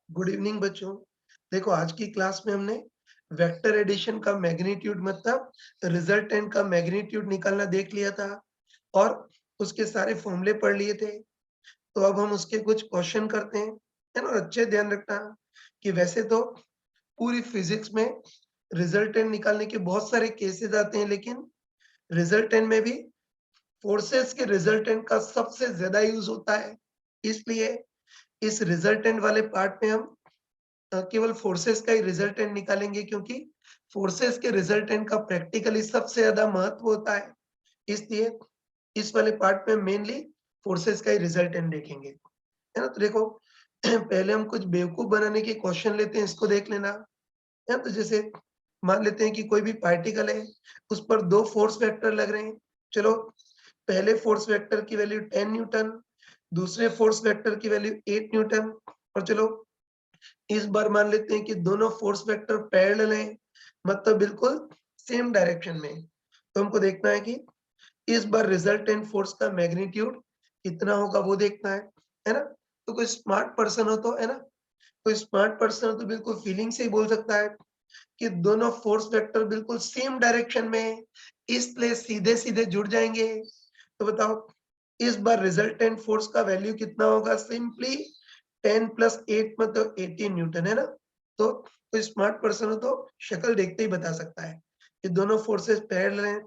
Good evening बच्चों। देखो आज की क्लास में हमने वेक्टर एडिशन का मैग्नीट्यूड मतलब रिजल्टेंट का मैग्नीट्यूड निकालना देख लिया था और उसके सारे फॉर्मूले पढ़ लिए थे। तो अब हम उसके कुछ क्वेश्चन करते हैं, है ना। अच्छे ध्यान रखना कि वैसे तो पूरी फिजिक्स में रिजल्टेंट निकालने के बहुत सारे केसेस आते हैं, लेकिन रिजल्टेंट में भी फोर्सेस के रिजल्टेंट का सबसे ज्यादा यूज होता है। इसलिए इस रिजल्टेंट वाले पार्ट में हम केवल फोर्सेस का ही रिजल्टेंट निकालेंगे, क्योंकि फोर्सेस के रिजल्टेंट का प्रैक्टिकली सबसे ज्यादा महत्व होता है। इसलिए इस वाले पार्ट में मेनली फोर्सेस का ही रिजल्टेंट देखेंगे, है ना। तो देखो पहले हम कुछ बेवकूफ बनाने के क्वेश्चन लेते हैं, इसको देख लेना, है ना। तो जैसे मान लेते हैं कि कोई भी पार्टिकल है, उस पर दो फोर्स वेक्टर लग रहे हैं। चलो, पहले फोर्स वेक्टर की वैल्यू 10 न्यूटन, दूसरे फोर्स वेक्टर की वैल्यू 8 न्यूटन। और चलो इस बार मान लेते हैं कि दोनों फोर्स वेक्टर पैरेलल हैं, मतलब बिल्कुल सेम डायरेक्शन में। तो हमको देखना है कि इस बार रिजल्टेंट फोर्स का मैग्नीट्यूड कितना होगा, वो देखना है ना। तो कोई स्मार्ट पर्सन हो तो, है ना, कोई स्मार्ट पर्सन हो तो बिल्कुल फीलिंग से ही बोल सकता है कि दोनों फोर्स वेक्टर बिल्कुल सेम डायरेक्शन में है, इसलिए सीधे सीधे जुड़ जाएंगे। तो बताओ इस बार रिजल्टेंट फोर्स का वैल्यू कितना होगा। सिंपली 10 प्लस 8 मतलब 18 न्यूटन, है ना। तो कोई स्मार्ट पर्सन हो तो शक्ल देखते ही बता सकता है कि दोनों फोर्सेस पैरेलल हैं,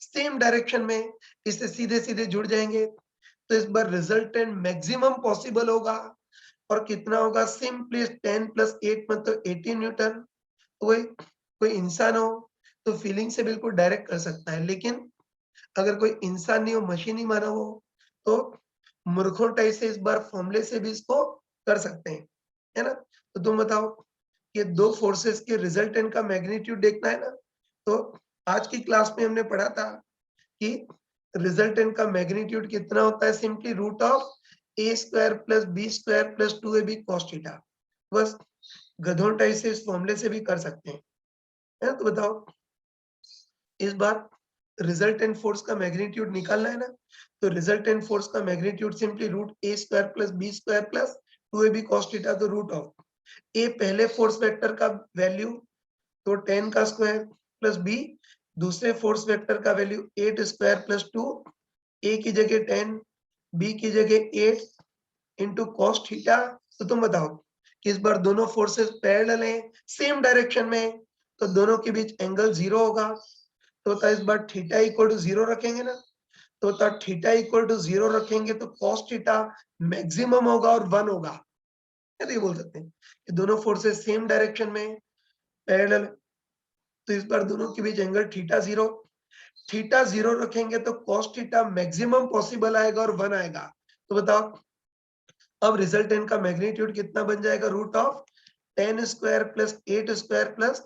सेम डायरेक्शन में, इससे सीधे सीधे जुड़ जाएंगे। तो इस बार रिजल्टेंट मैक्सिमम पॉसिबल होगा और कितना होगा। सिंपली 10 प्लस 8 मतलब 18 न्यूटन। तो वही कोई इंसान हो तो फीलिंग से बिल्कुल डायरेक्ट कर सकता है, लेकिन अगर कोई इंसान नहीं हो, मशीन ही मानव हो, तो मूर्खों टाइप से इस बार फॉर्मूले से भी इसको कर सकते हैं, है ना। तो तुम बताओ, ये दो फोर्सेस के रिजल्टेंट का मैग्नीट्यूड देखना है ना। तो आज की क्लास में हमने पढ़ा था कि रिजल्टेंट का मैग्नीट्यूड कितना होता है। Simply root of A square plus B square plus 2ab cos theta. बस गधों टाइप से इस फॉर्मूले से भी कर सकते हैं, है ना। तो बताओ इस बार रिजल्टेंट फोर्स का मैग्नीट्यूड निकालना है ना। तो रिजल्टेंट फोर्स का मैग्नीट्यूड सिंपली रूट ए square plus B square plus 2ab cos theta. तो रूट ऑफ ए पहले फोर्स वेक्टर का वैल्यू, तो 10 का स्क्वायर, प्लस बी दूसरे फोर्स वेक्टर का वैल्यू 8 स्क्वायर प्लस 2, ए की जगह 10, बी की जगह 8 इंटू कॉस थीटा। तो तुम बताओ कि इस बार दोनों फोर्सेस पैरेलल हैं, सेम डायरेक्शन में, तो दोनों के बीच एंगल 0 होगा। तो होता है इस बार थीटा इक्वल टू 0 रखेंगे ना। तो होता है थीटा इक्वल टू 0 रखेंगे तो कॉस थीटा मैक्सिमम होगा और 1 होगा। तो ये बोल सकते हैं कि दोनों फोर्सेस सेम डायरेक्शन में पैरेलल, तो इस बार दोनों के बीच एंगल थीटा 0 रखेंगे तो कॉस थीटा मैक्सिमम पॉसिबल आएगा और 1 आएगा। तो बताओ अब रिजल्टेंट का मैग्नीट्यूड कितना बन जाएगा। Root of 10 square plus 8 square plus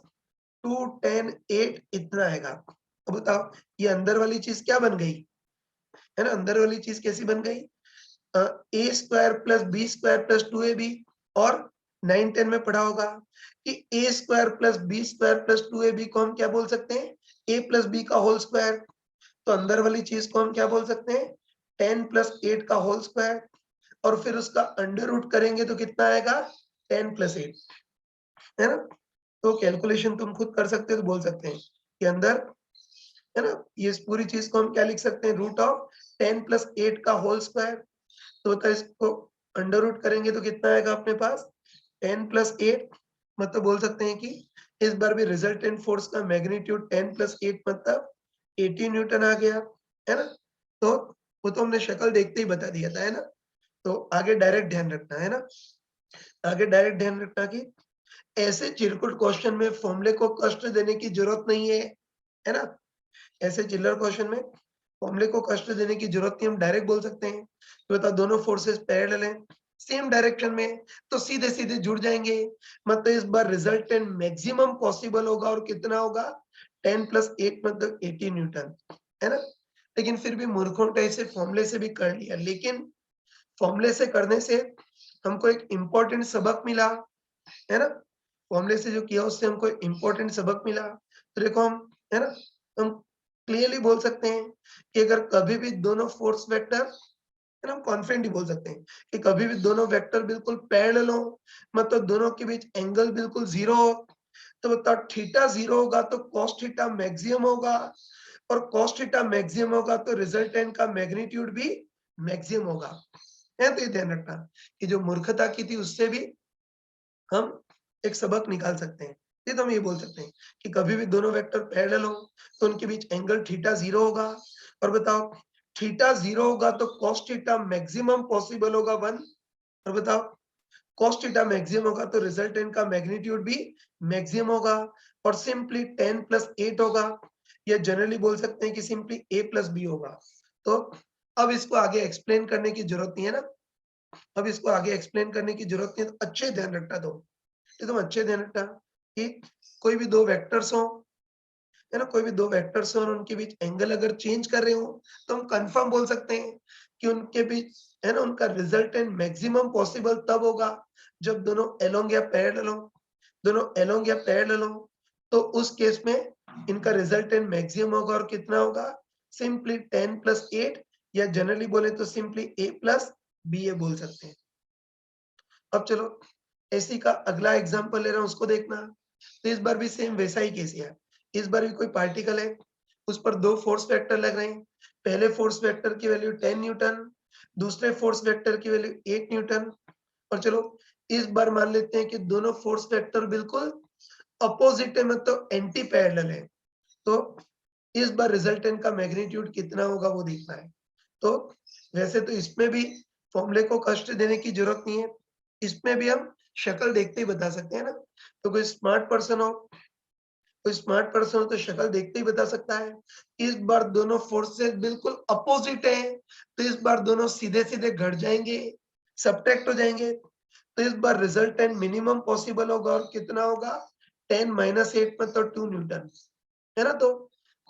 2 10 8 इतना आएगा। अब बताओ ये अंदर वाली चीज क्या बन गई, है ना। अंदर वाली चीज कैसी बन गई, A square plus B square plus 2ab। और 9 10 में पढ़ा होगा कि A square plus B square plus 2ab को हम क्या बोल सकते हैं, ए प्लस बी का होल स्क्वायर। तो अंदर वाली चीज को हम क्या बोल सकते हैं, 10 प्लस 8 का होल स्क्वायर। और फिर उसका अंडर रूट करेंगे तो कितना आएगा, 10 प्लस 8, है ना। तो कैलकुलेशन तुम खुद कर सकते हो, तो बोल सकते हैं कि अंदर, है ना, ये इस पूरी चीज को हम क्या लिख सकते हैं, रूट ऑफ 10 प्लस 8 का होल स्क्वायर। तो होता है इसको अंडर रूट करेंगे तो कितना आएगा अपने पास, 10 प्लस 8। मतलब बोल सकते हैं कि इस बार भी रिजल्टेंट फोर्स का मैग्नीट्यूड 10 प्लस 8 मतलब 18 न्यूटन आ गया, है ना। तो वो तो हमने शक्ल देखते ही बता दिया था, है ना। तो आगे डायरेक्ट ध्यान रखना, है ना। आगे डायरेक्ट ध्यान रखना कि ऐसे चिरकुट क्वेश्चन में फॉर्मूले को कष्ट देने की जरूरत नहीं है ना। ऐसे चिल्लर क्वेश्चन में फॉर्मूले को कष्ट देने की जरूरत नहीं, हम डायरेक्ट बोल सकते हैं कि बता दोनों फोर्सेस पैरेलल हैं, सेम डायरेक्शन में, तो सीधे सीधे जुड़ जाएंगे। मतलब इस बार रिजल्टेंट मैक्सिमम पॉसिबल होगा और कितना होगा, 10 प्लस 8 मतलब 18 न्यूटन, है ना। लेकिन फिर भी मूर्खों टाइप से फॉर्मूले से भी कर लिया, लेकिन फॉर्मूले से करने से हमको एक इम्पोर्टेंट सबक मिला, है ना। फॉर्मूले से जो किया उससे हमको इम्पोर्टेंट सबक मिला। तो देखो हम, है ना, हम क्लियरली बोल सकते हैं कि अगर कभी भी दोनों फोर्स वेक्टर है ना, हम कॉन्फिडेंटली बोल सकते हैं कि कभी भी दोनों वेक्टर बिल्कुल पैरेलल हो, मतलब दोनों के बीच एंगल बिल्कुल 0 हो, तो बताओ थीटा 0 होगा तो कॉस थीटा मैक्सिमम होगा, और कॉस थीटा मैक्सिमम होगा तो रिजल्टेंट का मैग्नीट्यूड भी मैक्सिमम होगा। है, तो ये ध्यान रखना कि जो मूर्खता की थी उससे भी हम एक सबक निकाल सकते हैं। ये तो हम ये बोल सकते हैं कि कभी भी दोनों वेक्टर पैरेलल हो तो उनके बीच एंगल थीटा 0 होगा, और बताओ थीटा 0 होगा तो कॉस थीटा मैक्सिमम पॉसिबल होगा 1, और बताओ कॉस थीटा मैक्सिमम होगा तो रिजल्टेंट का मैग्नीट्यूड भी मैक्सिमम होगा, और सिंपली 10 प्लस 8 होगा, या जनरली बोल सकते हैं कि सिंपली a प्लस b होगा। तो अब इसको आगे एक्सप्लेन करने की जरूरत नहीं है ना, अब इसको आगे एक्सप्लेन करने की जरूरत नहीं है, तो अच्छे ध्यान रखना तो एकदम अच्छे ध्यान रखना कि कोई भी दो वेक्टर्स हो, है ना, कोई भी दो वेक्टर्स हो और उनके बीच एंगल अगर चेंज कर रहे हो तो हम कंफर्म बोल सकते हैं कि उनके बीच, है ना, उनका रिजल्टेंट मैक्सिमम पॉसिबल तब होगा जब दोनों एलोंग या पैरेलल हो, दोनों एलोंग या पैरेलल हो, तो उस केस में इनका रिजल्टेंट मैक्सिमम होगा, और कितना होगा, सिंपली 10 प्लस 8, या जनरली बोले तो सिंपली a प्लस बी ए बोल सकते हैं। अब चलो एसी का अगला एग्जांपल ले रहा हूं, उसको देखना। तो इस बार भी सेम वैसा ही केस है। इस बार भी कोई पार्टिकल है, उस पर दो फोर्स वेक्टर लग रहे हैं। पहले फोर्स वेक्टर की वैल्यू 10 न्यूटन, दूसरे फोर्स वेक्टर की वैल्यू 8 न्यूटन। और चलो इस बार मान लेते हैं कि दोनों फोर्स वेक्टर बिल्कुल अपोजिट है, मतलब एंटी पैरेलल है। तो इस बार रिजल्टेंट का मैग्नीट्यूड कितना होगा वो देखना है। तो वैसे तो इसमें भी फॉर्मूले को कष्ट देने की जरूरत नहीं है, इसमें भी हम शक्ल देखते ही बता सकते हैं ना। तो कोई स्मार्ट पर्सन हो, कोई स्मार्ट पर्सन हो तो शक्ल देखते ही बता सकता है। इस बार दोनों फोर्सेस बिल्कुल अपोजिट हैं, तो इस बार दोनों सीधे सीधे घट जाएंगे, सब्ट्रैक्ट हो जाएंगे। तो इस बार रिजल्टेंट मिनिमम पॉसिबल होगा, और कितना होगा, 10 माइनस 8 मतलब 2 न्यूटन, है ना। तो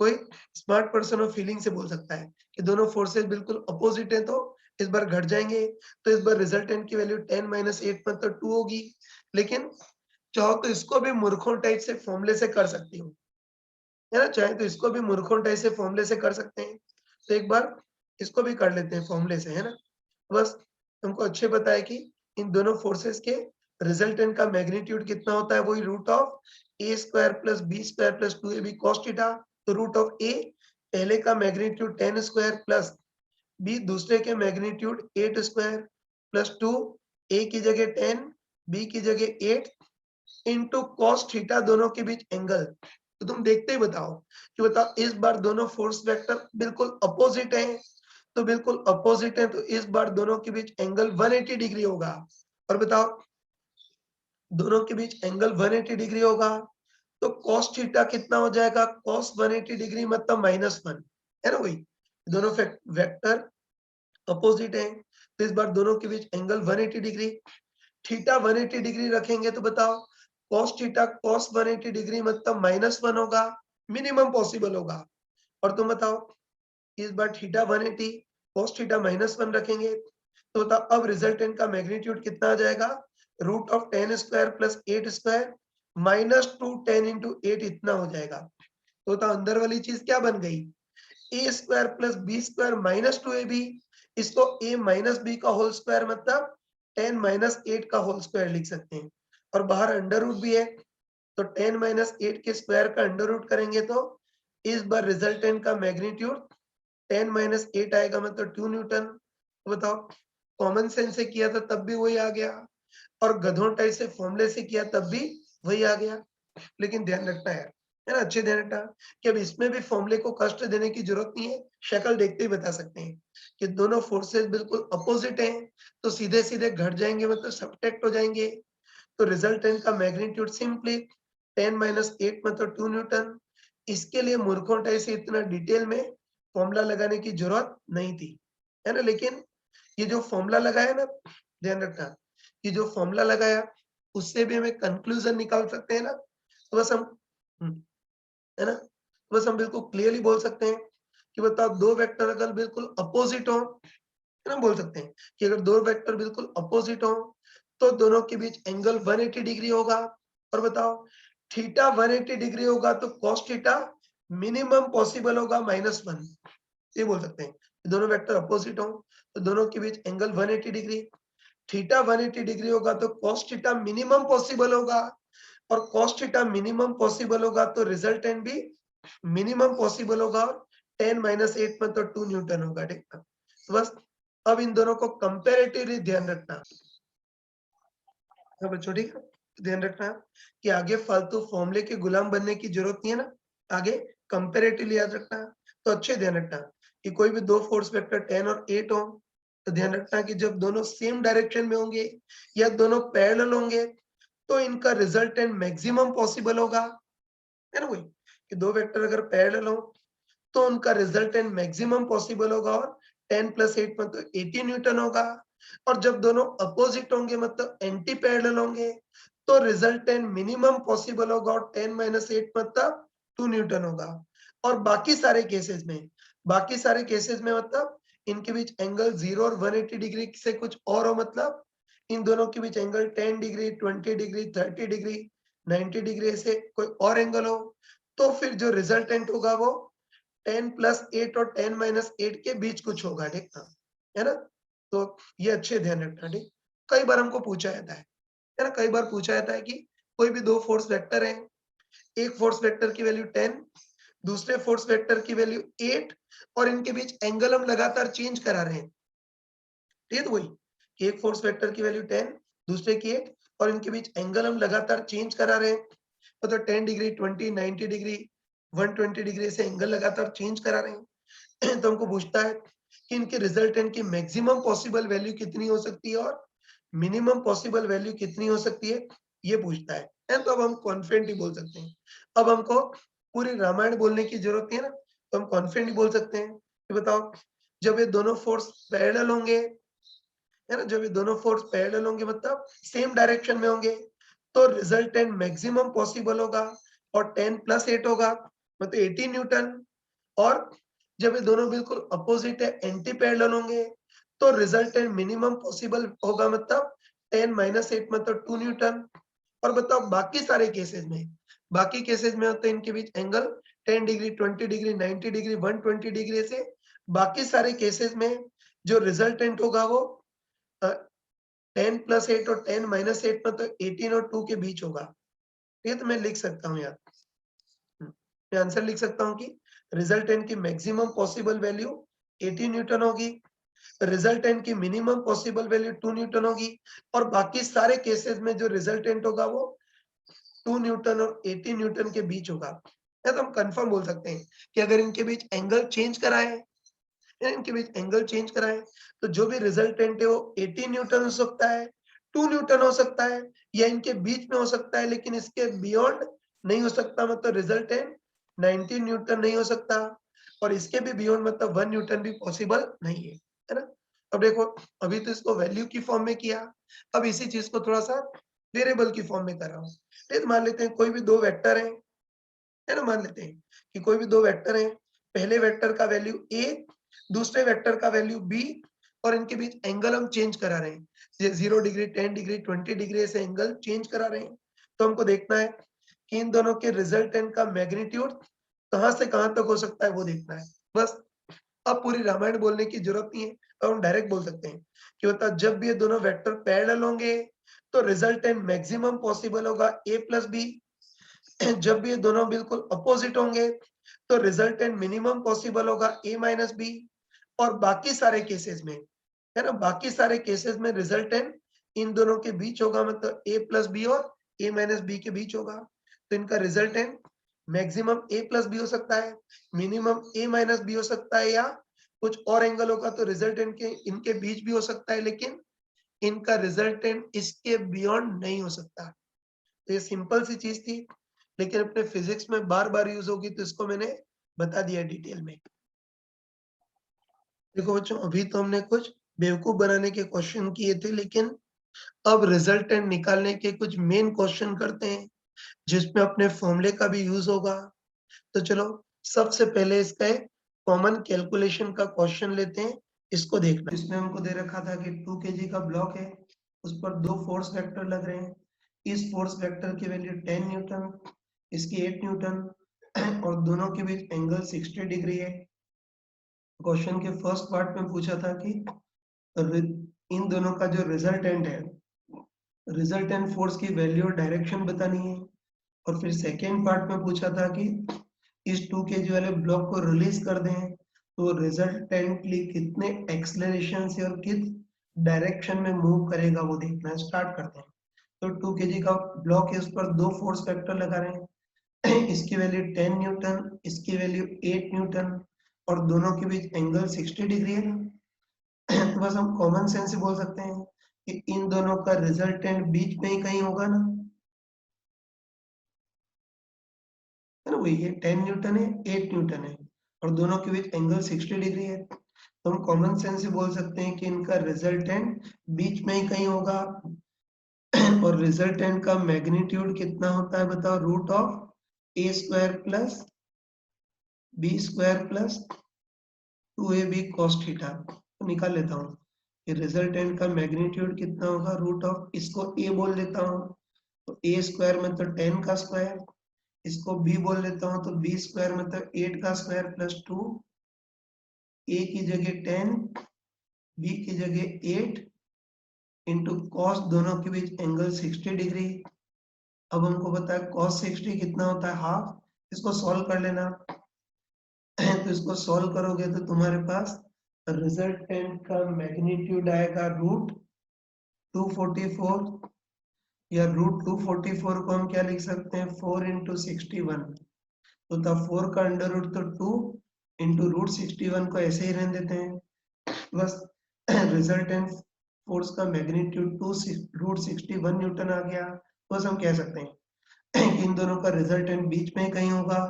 कोई स्मार्ट पर्सन और फीलिंग से बोल सकता है कि दोनों फोर्सेस बिल्कुल अपोजिट हैं, तो इस बार घट जाएंगे, तो इस बार रिजल्टेंट की वैल्यू 10 माइनस 8 मतलब 2 होगी। लेकिन चाहो तो इसको भी मूर्खों टाइप से फॉर्मूले से कर सकती हूँ, है ना, चाहे तो इसको भी मूर्खों टाइप से फॉर्मूले से कर सकते हैं। तो एक बार इसको भी कर लेते हैं फॉर्मूले से, है ना। बस तुमको अच्छे पता है कि इन दोनों फोर्सेस के रिजल्टेंट का मैग्नीट्यूड कितना होता है, वही root of A square plus B square plus 2ab cos theta. तो रूट ऑफ ए पहले का मैग्नीट्यूड 10 स्क्वायर प्लस बी दूसरे के मैग्नीट्यूड 8 स्क्वायर प्लस 2, ए की जगह 10 बी की जगह 8 इनटू cos थीटा, दोनों के बीच एंगल। तो तुम देखते ही बताओ कि बताओ इस बार दोनों फोर्स वेक्टर बिल्कुल अपोजिट हैं, तो बिल्कुल अपोजिट है, तो इस बार दोनों के बीच एंगल 180 डिग्री होगा। और बताओ दोनों के बीच एंगल 180 डिग्री होगा, तो cos थीटा कितना हो जाएगा, cos 180 डिग्री मतलब -1, है ना। वही दोनों वेक्टर अपोजिट है, तो इस बार दोनों के बीच एंगल 180 डिग्री, थीटा 180 डिग्री रखेंगे तो बताओ cos थीटा cos 180 डिग्री मतलब -1 होगा, मिनिमम पॉसिबल होगा। और तुम बताओ इस बार थीटा 180 cos थीटा -1 रखेंगे तो बताओ अब रिजल्टेंट का मैग्नीट्यूड कितना आ जाएगा, root of 10 square plus 8 square minus 2 10 into 8 इतना हो जाएगा। तो बताओ अंदर वाली चीज क्या बन गई, A square plus B square minus 2ab, इसको a माइनस बी का होल स्क्वायर मतलब 10 माइनस 8 का होल स्क्वायर लिख सकते हैं। और बाहर अंडर रूट भी है, तो 10 माइनस 8 के स्क्वायर का अंडर रूट करेंगे तो इस बार रिजल्टेंट का मैग्नीट्यूड 10 माइनस 8 आएगा मतलब 2 न्यूटन। तो बताओ कॉमन सेंस से किया था तब भी वही आ गया, और गधों टाइप से फॉर्मूले से किया तब भी वही आ गया। लेकिन ध्यान रखना है ना, अच्छे ध्यान रखना कि अब इसमें भी फॉर्मूले को कष्ट देने की जरूरत नहीं है, शक्ल देखते ही बता सकते हैं कि दोनों फोर्सेस बिल्कुल अपोजिट हैं, तो सीधे सीधे घट जाएंगे मतलब सब्ट्रैक्ट हो जाएंगे। तो रिजल्टेंट का मैग्नीट्यूड सिंपली 10 माइनस 8 मतलब 2 न्यूटन। इसके लिए मूर्खों टाइप से इतना डिटेल में फॉर्मूला लगाने की जरूरत नहीं थी, है ना। लेकिन ये जो फॉर्मूला लगाया ना, ध्यान रखना, ये जो फॉर्मूला लगाया उससे भी हमें कंक्लूजन निकाल सकते हैं ना। तो बस हम है ना, तो बस हम बिल्कुल क्लियरली बोल सकते हैं कि बताओ दो वेक्टर अगर बिल्कुल अपोजिट हो, है ना, बोल सकते हैं कि अगर दो वेक्टर बिल्कुल अपोजिट हो तो दोनों के बीच एंगल 180 डिग्री होगा। और बताओ थीटा 180 डिग्री होगा तो cos थीटा मिनिमम पॉसिबल होगा -1, ये बोल सकते हैं। दोनों वेक्टर अपोजिट हो तो दोनों के बीच एंगल 180 डिग्री। थीटा 180 डिग्री होगा तो cos थीटा मिनिमम पॉसिबल होगा, और cos थीटा मिनिमम पॉसिबल होगा तो रिजल्टेंट भी मिनिमम पॉसिबल होगा, और 10 माइनस 8 में तो 2 न्यूटन होगा। ठीक है, तो बस अब इन दोनों को कंपैरेटिवली ध्यान रखना। हाँ बच्चों, ठीक है, ध्यान रखना कि आगे फालतू फॉर्मूले के गुलाम बनने की जरूरत नहीं है ना, आगे कंपैरेटिवली याद रखना। तो अच्छे ध्यान रखना कि कोई भी दो फोर्स वेक्टर 10 और 8 हो, तो ध्यान रखना कि जब दोनों सेम डायरेक्शन में होंगे या दोनों पैरेलल होंगे तो इनका रिजल्टेंट मैक्सिमम पॉसिबल होगा, है ना वही, कि दो वेक्टर अगर पैरेलल हो तो उनका रिजल्टेंट मैक्सिमम पॉसिबल होगा, और 10 प्लस 8 मतलब 80 न्यूटन होगा। और जब दोनों अपोजिट होंगे मतलब एंटी पैरेलल होंगे तो रिजल्टेंट मिनिमम पॉसिबल होगा, और 10 माइनस 8 मतलब 2 न्यूटन होगा। और बाकी सारे केसेस में मतलब इनके बीच एंगल 0 और 180 डिग्री से कुछ और हो, मतलब इन दोनों के बीच angle 10 degree, 20 degree, 30 degree, 90 degree से कोई और एंगल हो, तो फिर जो रिजल्टेंट होगा वो 10 प्लस 8 और 10 माइनस 8 के बीच कुछ होगा। ठीक है ना, तो ये अच्छे ध्यान रखना। ठीक, कई बार हमको पूछा जाता है ना, कई बार पूछा जाता है कि कोई भी दो फोर्स वेक्टर है, एक फोर्स वेक्टर की वैल्यू 10, दूसरे फोर्स वेक्टर की वैल्यू 8, और इनके बीच एंगल हम लगातार चेंज करा रहे हैं। ठीक है, तो वही एक फोर्स वेक्टर की वैल्यू 10, दूसरे की 8, और इनके बीच एंगल हम लगातार चेंज करा रहे हैं, मतलब 10 डिग्री, 20, 90 डिग्री, 120 डिग्री से एंगल लगातार चेंज करा रहे हैं। तो हमको पूछता है कि इनके रिजल्टेंट की मैक्सिमम पॉसिबल वैल्यू कितनी हो सकती है और मिनिमम पॉसिबल वैल्यू कितनी हो सकती है, ये पूछता है। तो अब हम कॉन्फिडेंटली बोल सकते हैं, अब हमको पूरी रामायण बोलने की जरूरत नहीं है ना, तो हम कॉन्फिडेंटली बोल सकते हैं कि बताओ, जब ये दोनों फोर्स पैरेलल होंगे, है ना, जब ये दोनों फोर्स पैरेलल होंगे मतलब सेम डायरेक्शन में होंगे, तो रिजल्टेंट मैक्सिमम पॉसिबल होगा, और 10 प्लस 8 होगा मतलब 80 न्यूटन। और जब ये दोनों बिल्कुल अपोजिट है, एंटी पैरेलल होंगे, तो रिजल्टेंट मिनिमम पॉसिबल होगा, मतलब 10 माइनस 8 मतलब 2 न्यूटन। और बताओ बाकी केसेस में होते हैं इनके बीच angle 10 degree, 20 degree, 90 degree, 120 degree से बाकी सारे केसेस में जो रिजल्टेंट होगा वो 10 प्लस 8 और 10 माइनस 8 मतलब 18 और 2 के बीच होगा। ये तो मैं लिख सकता हूँ यार, मैं आंसर लिख सकता हूँ कि रिजल्टेंट की मैक्सिमम पॉसिबल वैल्यू 80 न्यूटन होगी, रिजल्टेंट की मिनिमम पॉसिबल वैल्यू 2 न्यूटन होगी, और बाकी सारे केसेस में जो रिजल्टेंट होगा वो 2 न्यूटन और 80 न्यूटन के बीच होगा। या तो हम कंफर्म बोल सकते हैं कि अगर इनके बीच एंगल चेंज कराए, इनके बीच एंगल चेंज कराए, तो जो भी रिजल्टेंट है वो 80 न्यूटन हो सकता है, 2 न्यूटन हो सकता है, या इनके बीच में हो सकता है, लेकिन इसके बियॉन्ड नहीं हो सकता, मतलब रिजल्टेंट 90 न्यूटन नहीं हो सकता, और इसके भी बियॉन्ड मतलब 1 न्यूटन भी पॉसिबल नहीं है ना। अब देखो, अभी तो इसको वैल्यू की फॉर्म में किया, अब इसी चीज को थोड़ा सा वेरिएबल की फॉर्म में कर रहा हूँ। तो मान लेते हैं कोई भी दो वेक्टर है ना, मान लेते हैं कि कोई भी दो वेक्टर हैं, पहले वेक्टर का वैल्यू a, दूसरे वेक्टर का वैल्यू b, और इनके बीच एंगल हम चेंज करा रहे हैं, ये 0 डिग्री, 10 डिग्री, 20 डिग्री से एंगल चेंज करा रहे हैं। तो हमको देखना है कि इन दोनों के रिजल्टेंट का मैग्नीट्यूड कहां से कहां तक हो सकता है वो देखना है, बस। अब पूरी रामायण बोलने की जरूरत नहीं है, अब हम डायरेक्ट बोल सकते हैं कि बता, जब भी ये दोनों वेक्टर पैरेलल होंगे तो रिजल्टेंट मैक्सिमम पॉसिबल होगा a प्लस बी, जब भी ये दोनों बिल्कुल अपोजिट होंगे तो रिजल्टेंट मिनिमम पॉसिबल होगा a माइनस बी, और बाकी सारे केसेस में, है ना, बाकी सारे केसेस में रिजल्टेंट इन दोनों के बीच होगा, मतलब a प्लस बी और a माइनस बी के बीच होगा। तो इनका resultant maximum a plus b हो सकता है, मिनिमम a माइनस बी हो सकता है, या कुछ और एंगल होगा तो रिजल्टेंट के इनके बीच भी हो सकता है, लेकिन इनका रिजल्टेंट इसके बियॉन्ड नहीं हो सकता। तो ये सिंपल सी चीज थी, लेकिन अपने फिजिक्स में बार बार यूज होगी, तो इसको मैंने बता दिया डिटेल में। देखो बच्चों, अभी तो हमने कुछ बेवकूफ बनाने के क्वेश्चन किए थे, लेकिन अब रिजल्टेंट निकालने के कुछ मेन क्वेश्चन करते हैं जिसमें अपने फॉर्मूले का भी यूज होगा। तो चलो, सबसे पहले इसका एक कॉमन कैलकुलेशन का क्वेश्चन लेते हैं, इसको देखना। इसमें हमको दे रखा था कि 2 kg का ब्लॉक है, उस पर दो फोर्स वेक्टर लग रहे हैं, इस फोर्स वेक्टर की वैल्यू 10 न्यूटन, इसकी 8 न्यूटन, और दोनों के बीच एंगल 60 डिग्री है। क्वेश्चन के फर्स्ट पार्ट में पूछा था कि इन दोनों का जो रिजल्टेंट है, रिजल्टेंट फोर्स की वैल्यू और डायरेक्शन बतानी है। और फिर सेकेंड पार्ट में पूछा था कि इस 2 kg वाले ब्लॉक को रिलीज कर दें तो रिजल्टेंटली कितने एक्सलेरेशन से और किस डायरेक्शन में मूव करेगा वो देखना है। स्टार्ट करते हैं। तो 2 kg का ब्लॉक है, उस पर दो फोर्स वेक्टर लगा रहे हैं। इसकी वैल्यू 10 न्यूटन, इसकी वैल्यू 8 न्यूटन, और दोनों के बीच एंगल 60 डिग्री है ना। तो बस हम कॉमन सेंस से बोल सकते हैं कि इन दोनों का रिजल्टेंट बीच में ही कहीं होगा ना, है ना। वही है, 10 न्यूटन है, 8 न्यूटन है, और दोनों के बीच एंगल 60 डिग्री है। तो हम कॉमन सेंस से बोल सकते हैं कि इनका रिजल्टेंट बीच में ही कहीं होगा। और रिजल्टेंट का मैग्नीट्यूड कितना होता है बताओ? Root of A square plus B square plus 2ab cos theta. Theta निकाल लेता हूँ कि रिजल्टेंट का मैग्नीट्यूड कितना होगा। रूट ऑफ, इसको a बोल लेता हूँ तो a स्क्वायर में तो 10 का स्क्वायर, इसको b बोल लेता हूँ तो b स्क्वायर में तो 8 का स्क्वायर प्लस 2, a की जगह 10, b की जगह 8 इंटू कॉस, दोनों के बीच एंगल 60 डिग्री। अब हमको पता है cos 60 कितना होता है? हाफ। इसको सॉल्व कर लेना। तो इसको सॉल्व करोगे तो तुम्हारे पास रिजल्टेंट का मैग्नीट्यूड आएगा रूट 244, या रूट 244 को हम क्या लिख सकते हैं? 4 इंटू 61। तो था 4 का अंडर रूट तो 2 इंटू रूट 61 को ऐसे ही रहने देते हैं। बस रिजल्टेंट फोर्स का मैग्नीट्यूड 2 रूट 61 न्यूटन आ गया। बस हम कह सकते हैं कि इन दोनों का रिजल्टेंट बीच में ही कहीं होगा,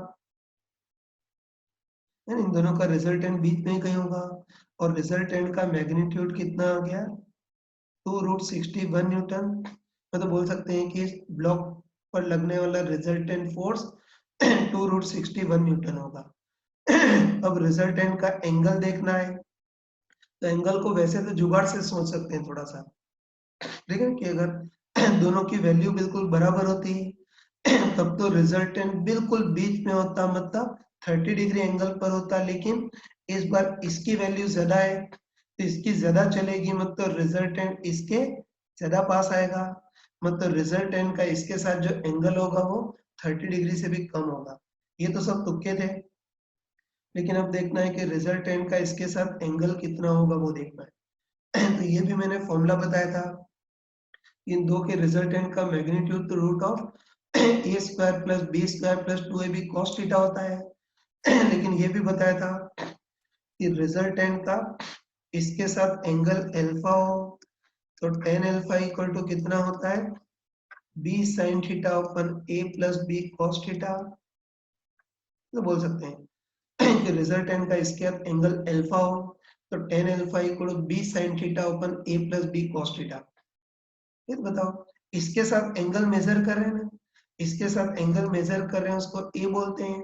इन दोनों का रिजल्टेंट बीच में ही कहीं होगा। और रिजल्टेंट का मैग्नीट्यूड कितना आ गया? 2 रूट 61 न्यूटन। मतलब बोल सकते हैं कि इस ब्लॉक पर लगने वाला रिजल्टेंट फोर्स 2 रूट 61 न्यूटन होगा। अब रिजल्टेंट का एंगल देखना है, तो एंगल को वैसे तो जुगाड़ से सोच सकते हैं थोड़ा सा, ठीक है, कि अगर दोनों की वैल्यू बिल्कुल बराबर होती तब तो रिजल्टेंट बिल्कुल बीच में होता, मतलब 30 डिग्री एंगल पर होता। लेकिन इस बार इसकी वैल्यू ज्यादा है तो इसकी ज्यादा चलेगी, मतलब रिजल्टेंट इसके ज्यादा पास आएगा, मतलब रिजल्टेंट का इसके साथ जो एंगल होगा वो 30 डिग्री से भी कम होगा। ये तो सब तुक्के थे, लेकिन अब देखना है कि रिजल्टेंट का इसके साथ एंगल कितना होगा वो देखना है। तो ये भी मैंने फॉर्मूला बताया था, इन दो के रिजल्टेंट का मैग्नीट्यूड तो root of A square plus B square plus 2ab cos theta होता है। लेकिन ये भी बताया था कि रिजल्टेंट का इसके साथ एंगल अल्फा हो तो tan अल्फा इक्वल टू कितना होता है? b sin theta upon a plus b cos theta. तो बोल सकते हैं कि रिजल्टेंट का इसके साथ एंगल अल्फा हो तो tan alpha equal to b sin theta upon a plus b cos theta. फिर बताओ, इसके साथ एंगल मेजर कर रहे हैं ना, इसके साथ एंगल मेजर कर रहे हैं उसको ए बोलते हैं,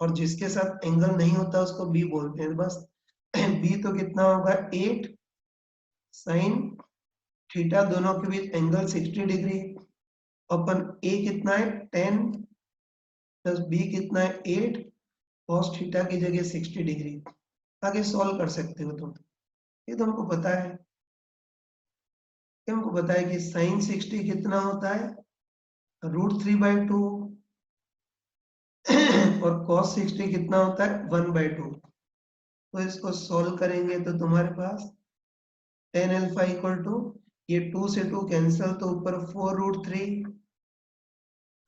और जिसके साथ एंगल नहीं होता उसको बी बोलते हैं। बस बी तो कितना होगा? 8 साइन थीटा, दोनों के बीच एंगल 60 डिग्री, अपन ए कितना है? 10 प्लस बी कितना है? 8 cos थीटा की जगह 60 डिग्री। आगे सॉल्व कर सकते हो तुम, ये तो हमको पता है। हमको पता है कि साइन 60 कितना होता है? √3/2, और cos 60 कितना होता है? 1/2। तो इसको सॉल्व करेंगे तो तुम्हारे पास tan अल्फा इक्वल टू, ये 2 से 2 कैंसिल तो ऊपर 4√3,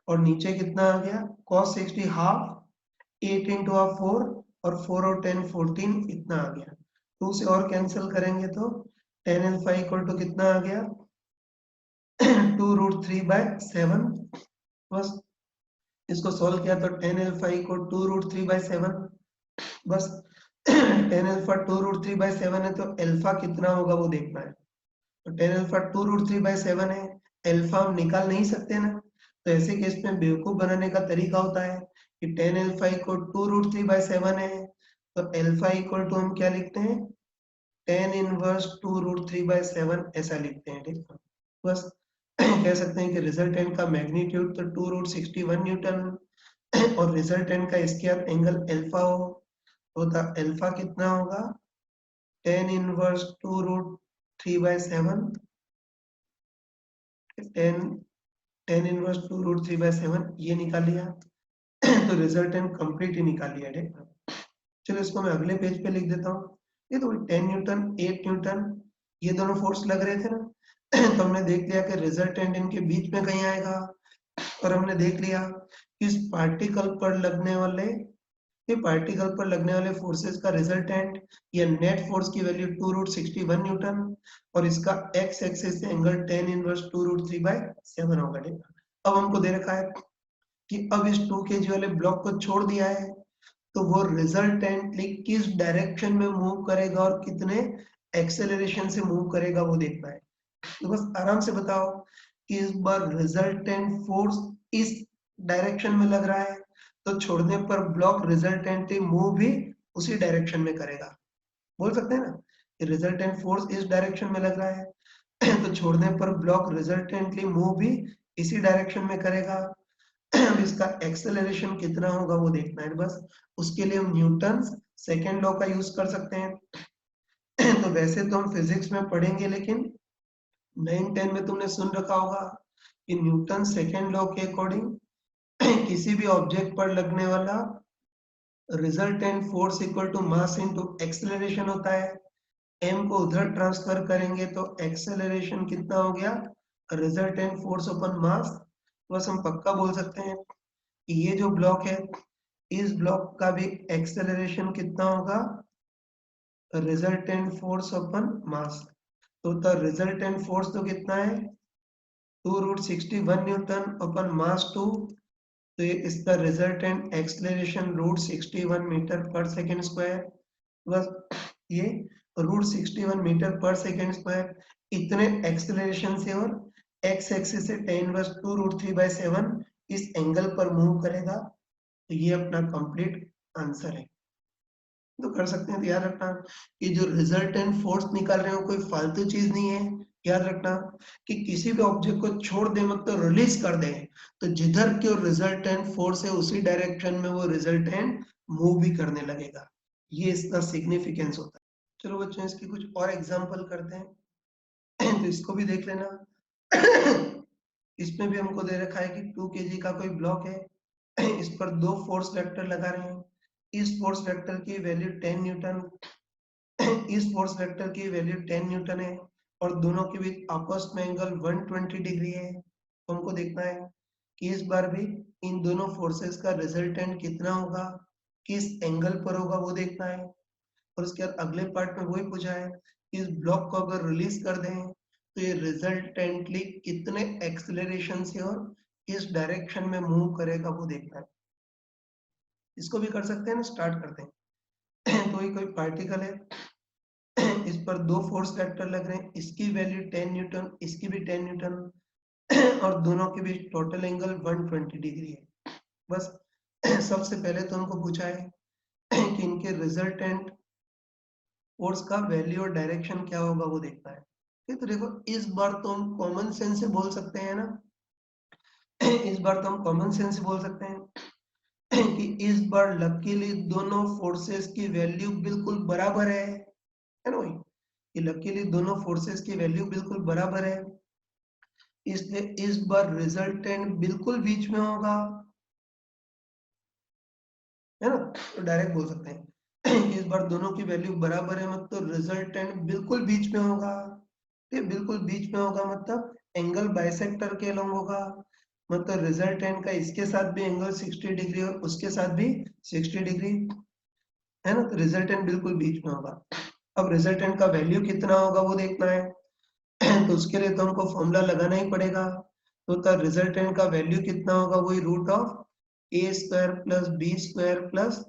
और नीचे कितना आ गया? cos 60 हाफ, 8 इंटू हाफ 4, और 4 और 10 14, इतना आ गया। 2 से और कैंसिल करेंगे तो tan अल्फा इक्वल टू कितना आ गया? 2√3/7। बस इसको सॉल्व किया तो tan अल्फा इक्वल 2√3/7। बस tan अल्फा 2√3/7 है तो अल्फा कितना होगा वो देखना है। तो tan अल्फा 2√3/7 है, अल्फा हम निकाल नहीं सकते ना। तो ऐसे केस में बेवकूफ बनाने का तरीका होता है कि tan अल्फा इक्वल 2√3/7 है तो अल्फा इक्वल टू हम क्या लिखते हैं? tan इनवर्स 2√3/7 ऐसा लिखते हैं, ठीक है। बस कह सकते हैं कि रिजल्टेंट का मैग्नीट्यूड तो 2√61 न्यूटन, और रिजल्टेंट का इसके साथ एंगल अल्फा हो तो अल्फा कितना होगा? tan इनवर्स 2 3/7 10 इनवर्स 2 रूट 3/7 ये निकाल लिया। तो रिजल्टेंट कंप्लीट ही निकाल लिया। ठीक, चलो इसको मैं अगले पेज पे लिख देता हूँ। ये तो 10 न्यूटन 8 न्यूटन ये दोनों फोर्स लग रहे थे ना। तो हमने देख लिया कि रिजल्टेंट इनके बीच में कहीं आएगा, और हमने देख लिया कि इस पार्टिकल पर लगने वाले फोर्सेस का रिजल्टेंट या नेट फोर्स की वैल्यू 2 रूट 61 न्यूटन, और इसका एक्स एक्सिस से एंगल 10 इनवर्स 2 रूट 3/7 होगा। ठीक, अब हमको दे रखा है कि अब इस 2 kg वाले ब्लॉक को छोड़ दिया है, तो वो रिजल्टेंटली किस डायरेक्शन में मूव करेगा और कितने एक्सेलरेशन से मूव करेगा वो देखना है। तो बस आराम से बताओ कि इस बार रिजल्टेंट फोर्स इस डायरेक्शन में लग रहा है, तो छोड़ने पर ब्लॉक रिजल्टेंटली मूव भी उसी डायरेक्शन में करेगा। बोल सकते हैं ना कि रिजल्टेंट फोर्स इस डायरेक्शन में लग रहा है तो छोड़ने पर ब्लॉक रिजल्टेंटली मूव भी इसी डायरेक्शन में करेगा। अब इसका एक्सेलरेशन कितना होगा वो देखना है बस। उसके लिए हम न्यूटन सेकेंड लॉ का यूज कर सकते हैं। तो वैसे तो हम फिजिक्स में पढ़ेंगे, लेकिन 9-10 में तुमने सुन रखा होगा कि न्यूटन सेकेंड लॉ के अकॉर्डिंग किसी भी ऑब्जेक्ट पर लगने वाला resultant force equal to mass into acceleration होता है। m को उधर ट्रांसफर करेंगे तो एक्सेलरेशन कितना हो गया, रिजल्टेंट फोर्स अपन मास। बस हम पक्का बोल सकते हैं कि ये जो ब्लॉक है, इस ब्लॉक का भी एक्सेलरेशन कितना होगा, रिजल्टेंट फोर्स अपन मास। तो द रिजल्टेंट फोर्स तो कितना है 2 रूट 61 न्यूटन अपन मास 2। तो ये इसका रिजल्टेंट एक्सेलरेशन रूट 61 मीटर पर सेकेंड स्क्वायर। बस ये रूट 61 मीटर पर सेकेंड स्क्वायर इतने एक्सेलरेशन से और एक्स एक्सिस से 10⁻² रूट 3/7 इस एंगल पर मूव करेगा। तो ये अपना कंप्लीट आंसर है। तो कर सकते हैं। तो याद रखना कि जो रिजल्टेंट फोर्स निकाल रहे हो कोई फालतू चीज नहीं है। याद रखना कि किसी भी ऑब्जेक्ट को छोड़ दे मत तो रिलीज कर दे, तो जिधर की रिजल्टेंट फोर्स है उसी डायरेक्शन में वो रिजल्टेंट मूव भी करने लगेगा। ये इसका सिग्निफिकेंस होता है। चलो बच्चों इसकी कुछ और एग्जांपल करते हैं। तो इसको भी देख लेना। इसमें भी हमको दे रखा है कि 2 kg का कोई ब्लॉक है, इस पर दो फोर्स वेक्टर लगा रहे हैं। इस फोर्स वेक्टर की वैल्यू 10 न्यूटन, इस फोर्स वेक्टर की वैल्यू 10 न्यूटन है, और दोनों के बीच आपस में एंगल 120 डिग्री है। तो हमको देखना है कि इस बार भी इन दोनों फोर्सेस का रिजल्टेंट कितना होगा, किस एंगल पर होगा वो देखना है। और उसके बाद अगले पार्ट में वही पूछा है कि इस ब्लॉक को अगर रिलीज कर दें तो ये रिजल्टेंटली कितने एक्सेलरेशन से और किस डायरेक्शन में मूव करेगा वो देखना है। इसको भी कर सकते हैं ना, स्टार्ट करते हैं। तो ये कोई पार्टिकल है, इस पर दो फोर्स वेक्टर लग रहे हैं, इसकी वैल्यू 10 न्यूटन, इसकी भी 10 न्यूटन, और दोनों के बीच टोटल एंगल 120 डिग्री है। बस सबसे पहले तो हमको पूछा है कि इनके रिजल्टेंट फोर्स का वैल्यू और डायरेक्शन क्या होगा वो देखना है। ठीक, तो देखो इस बार तो हम कॉमन सेंस से बोल सकते हैं ना। इस बार तो हम कॉमन सेंस से बोल सकते हैं कि इस बार लकीली दोनों फोर्सेस की वैल्यू बिल्कुल बराबर है ना भाई। ये लकीली दोनों फोर्सेस की वैल्यू बिल्कुल बराबर है, इसलिए इस बार रिजल्टेंट बिल्कुल बीच में होगा, है ना। तो डायरेक्ट बोल सकते हैं इस बार दोनों की वैल्यू बराबर है, मतलब रिजल्टेंट बिल्कुल बीच में होगा। ये बिल्कुल बीच में होगा मतलब एंगल बाइसेक्टर के अलॉन्ग होगा, मतलब रिजल्टेंट का इसके साथ भी एंगल 60 डिग्री और उसके साथ भी 60 डिग्री, है ना। तो रिजल्टेंट बिल्कुल बीच में होगा। अब रिजल्टेंट का वैल्यू कितना होगा वो देखना है। तो उसके लिए तो हमको फॉर्मूला लगाना ही पड़ेगा। तो रिजल्टेंट का वैल्यू कितना होगा, वही root of A square plus B square plus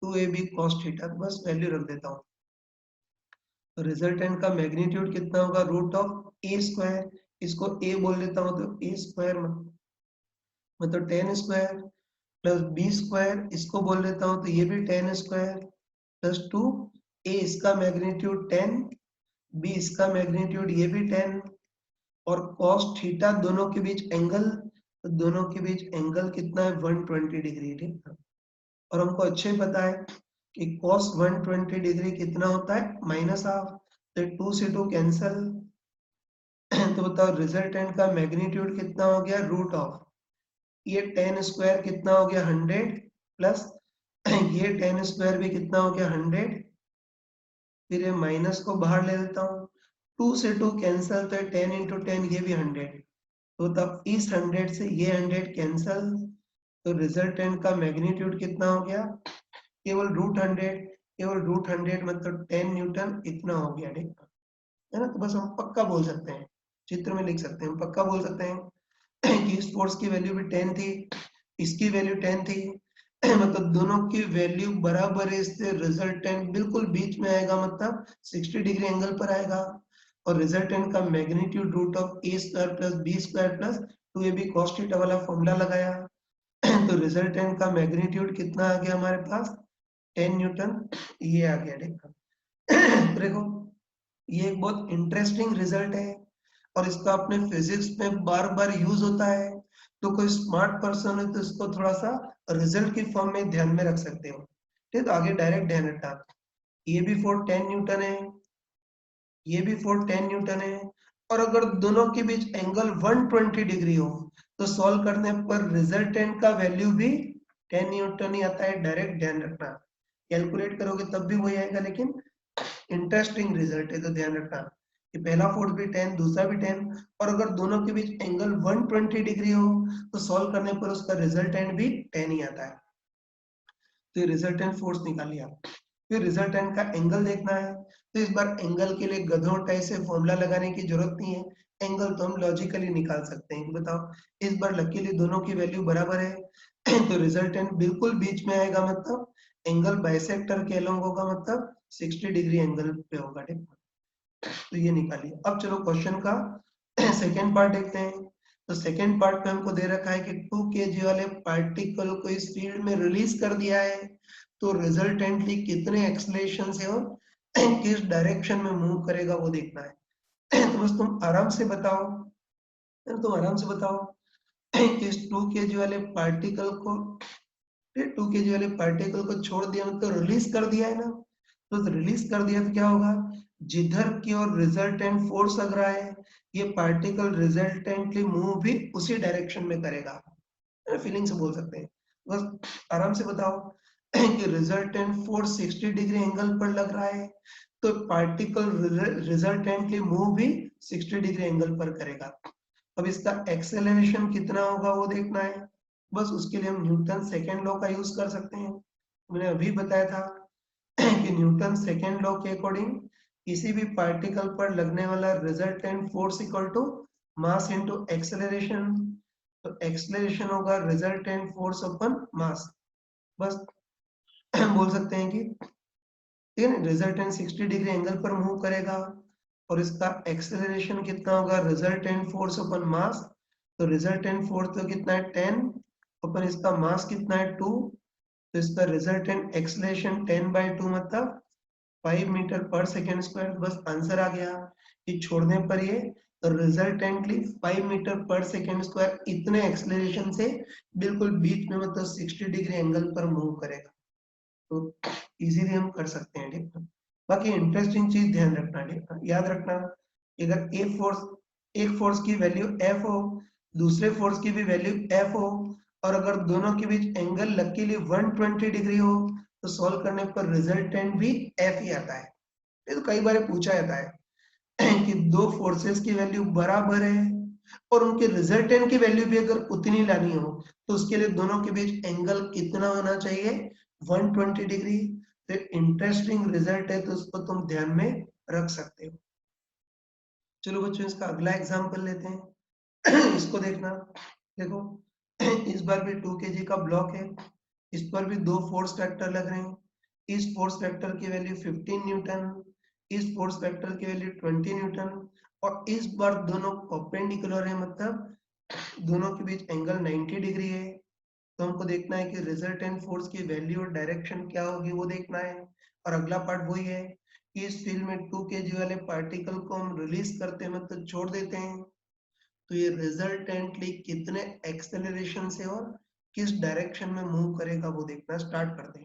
2ab cos theta. बस वैल्यू रख देता हूँ। तो रिजल्टेंट का मैग्नीट्यूड कितना होगा, रूट ऑफ ए स्क्वायर, इसको ए बोल देता हूँ तो ए स्क्वायर मतलब 10 स्क्वायर प्लस बी स्क्वायर, इसको बोल देता हूँ तो ये भी 10 स्क्वायर प्लस 2, ए इसका मैग्नीट्यूड 10, बी इसका मैग्नीट्यूड ये भी 10, और cos थीटा दोनों के बीच एंगल, तो दोनों के बीच एंगल कितना है 120 डिग्री। ठीक है, और हमको अच्छे पता है कि cos 120 डिग्री कितना होता है, -हाफ। तो 2 से 2 कैंसल तो बताओ रिजल्टेंट का मैग्नीट्यूड कितना हो गया, रूट ऑफ ये 10 स्क्वायर कितना हो गया 100 प्लस ये 10 स्क्वायर भी कितना हो गया 100, फिर ये माइनस को बाहर ले लेता हूँ, 2 से 2 कैंसल तो 10 इंटू 10 ये भी 100, तो तब इस 100 से ये 100 कैंसल, तो रिजल्टेंट का मैग्नीट्यूड कितना हो गया, केवल रूट 100, केवल रूट 100 मतलब 10 न्यूटन इतना हो गया, ठीक है ना। तो बस हम पक्का बोल सकते हैं, चित्र में लिख सकते हैं, हम पक्का बोल सकते हैं कि इस फोर्स की वैल्यू भी 10 थी, इसकी वैल्यू 10 थी मतलब दोनों की वैल्यू बराबर है, इससे रिजल्टेंट बिल्कुल बीच में आएगा, मतलब 60 डिग्री एंगल पर आएगा, और रिजल्टेंट का magnitude root of A square plus B square plus 2ab cos theta वाला फॉर्मूला लगाया तो रिजल्टेंट का मैग्नीट्यूड कितना आ गया हमारे पास 10 न्यूटन, ये आ गया, देखो देखो ये एक बहुत इंटरेस्टिंग रिजल्ट है और इसका अपने फिजिक्स में बार बार यूज होता है, तो कोई स्मार्ट पर्सन है तो इसको थोड़ा सा रिजल्ट की फॉर्म में ध्यान में रख सकते हो, ठीक। तो आगे डायरेक्ट ध्यान रखना, ये भी फोर्स 10 न्यूटन है, ये भी फोर्स 10 न्यूटन है, और अगर दोनों के बीच एंगल 120 डिग्री हो तो सॉल्व करने पर रिजल्टेंट का वैल्यू भी 10 न्यूटन ही आता है, डायरेक्ट ध्यान रखना, कैलकुलेट करोगे तब भी वही आएगा, लेकिन इंटरेस्टिंग रिजल्ट है, तो ध्यान रखना कि पहला फोर्स भी 10 दूसरा भी 10, और अगर दोनों के बीच एंगल 120 डिग्री हो तो सॉल्व करने पर उसका रिजल्टेंट भी 10 ही आता है, तो ये रिजल्टेंट फोर्स निकाल लिया। फिर रिजल्टेंट का एंगल देखना है, तो इस बार एंगल के लिए गधों टाइप से फॉर्मूला लगाने की जरूरत नहीं है, एंगल तो हम लॉजिकली निकाल सकते हैं, बताओ इस बार लकीली दोनों की वैल्यू बराबर है तो रिजल्टेंट बिल्कुल बीच में आएगा, मतलब एंगल बाइसेक्टर के अलोंग होगा, मतलब 60 डिग्री एंगल पे होगा, ठीक। तो ये निकालिए। अब चलो क्वेश्चन का सेकेंड पार्ट देखते हैं। तो सेकेंड पार्ट में हमको दे रखा है कि 2 kg वाले पार्टिकल को इस फील्ड में रिलीज कर दिया है, तो रिजल्टेंटली कितने एक्सलेशन से और किस डायरेक्शन में मूव करेगा वो देखना है तो बस तुम आराम से बताओ, तुम आराम से बताओ कि इस 2 kg वाले पार्टिकल को, 2 kg वाले पार्टिकल को छोड़ दिया मतलब रिलीज कर दिया है ना, तो रिलीज कर दिया तो क्या होगा, जिधर की ओर रिजल्टेंट फोर्स लग रहा है ये पार्टिकल रिजल्टेंटली मूव भी उसी डायरेक्शन में करेगा, फीलिंग से बोल सकते हैं, बस आराम से बताओ कि रिजल्टेंट फोर्स 60 डिग्री एंगल पर लग रहा है, तो पार्टिकल रिजल्टेंटली मूव भी 60 डिग्री एंगल पर करेगा। अब इसका एक्सेलरेशन कितना होगा वो देखना है, बस उसके लिए हम न्यूटन सेकेंड लॉ का यूज कर सकते हैं, मैंने अभी बताया था कि न्यूटन सेकेंड लॉ के अकॉर्डिंग किसी भी पार्टिकल पर लगने वाला resultant force equal to mass into acceleration, तो एक्सेलरेशन होगा रिजल्टेंट फोर्स अपन मास, बस बोल सकते हैं कि ठीक है, रिजल्टेंट 60 डिग्री एंगल पर मूव करेगा और इसका एक्सेलरेशन कितना होगा, रिजल्टेंट फोर्स अपन मास, तो रिजल्टेंट फोर्स तो कितना है 10 अपन इसका मास कितना है 2, तो इसका रिजल्टेंट एक्सेलरेशन 10/2 मतलब 5 मीटर पर सेकेंड स्क्वायर, बस आंसर आ गया कि छोड़ने पर ये रिजल्टेंटली 5 मीटर पर सेकेंड स्क्वायर इतने एक्सेलरेशन से बिल्कुल बीच में मतलब 60 डिग्री एंगल पर मूव करेगा, तो इजीली हम कर सकते हैं, ठीक है। बाकी इंटरेस्टिंग चीज ध्यान रखना, ठीक है, याद रखना अगर एक फोर्स की वैल्यू एफ हो, दूसरे फोर्स की भी वैल्यू एफ हो, और अगर दोनों के बीच एंगल लकीली 120 डिग्री हो तो सॉल्व करने पर रिजल्टेंट भी एफ ही आता है। ये तो कई बार पूछा जाता है कि दो फोर्सेस की वैल्यू बराबर है और उनके रिजल्टेंट की वैल्यू भी अगर उतनी लानी हो तो उसके लिए दोनों के बीच एंगल कितना होना चाहिए, 120 डिग्री। तो इंटरेस्टिंग रिजल्ट है, तो उसको तुम ध्यान में रख सकते हो। चलो बच्चों इसका अगला एग्जांपल लेते हैं इसको देखना, देखो इस बार भी 2 kg का ब्लॉक है, इस पर भी दो फोर्स वेक्टर लग रहे हैं, इस फोर्स वेक्टर की वैल्यू 15 न्यूटन, इस फोर्स वेक्टर की वैल्यू 20 न्यूटन, और इस बार दोनों परपेंडिकुलर है, मतलब दोनों के बीच एंगल 90 डिग्री है, तो हमको देखना है कि रिजल्टेंट फोर्स की वैल्यू और डायरेक्शन क्या होगी वो देखना है, और अगला पार्ट वही है कि इस फील्ड में 2 kg वाले पार्टिकल को हम रिलीज करते हैं मतलब छोड़ देते हैं, तो ये रिजल्टेंटली कितने एक्सेलरेशन से और किस डायरेक्शन में मूव करेगा वो देखना स्टार्ट करते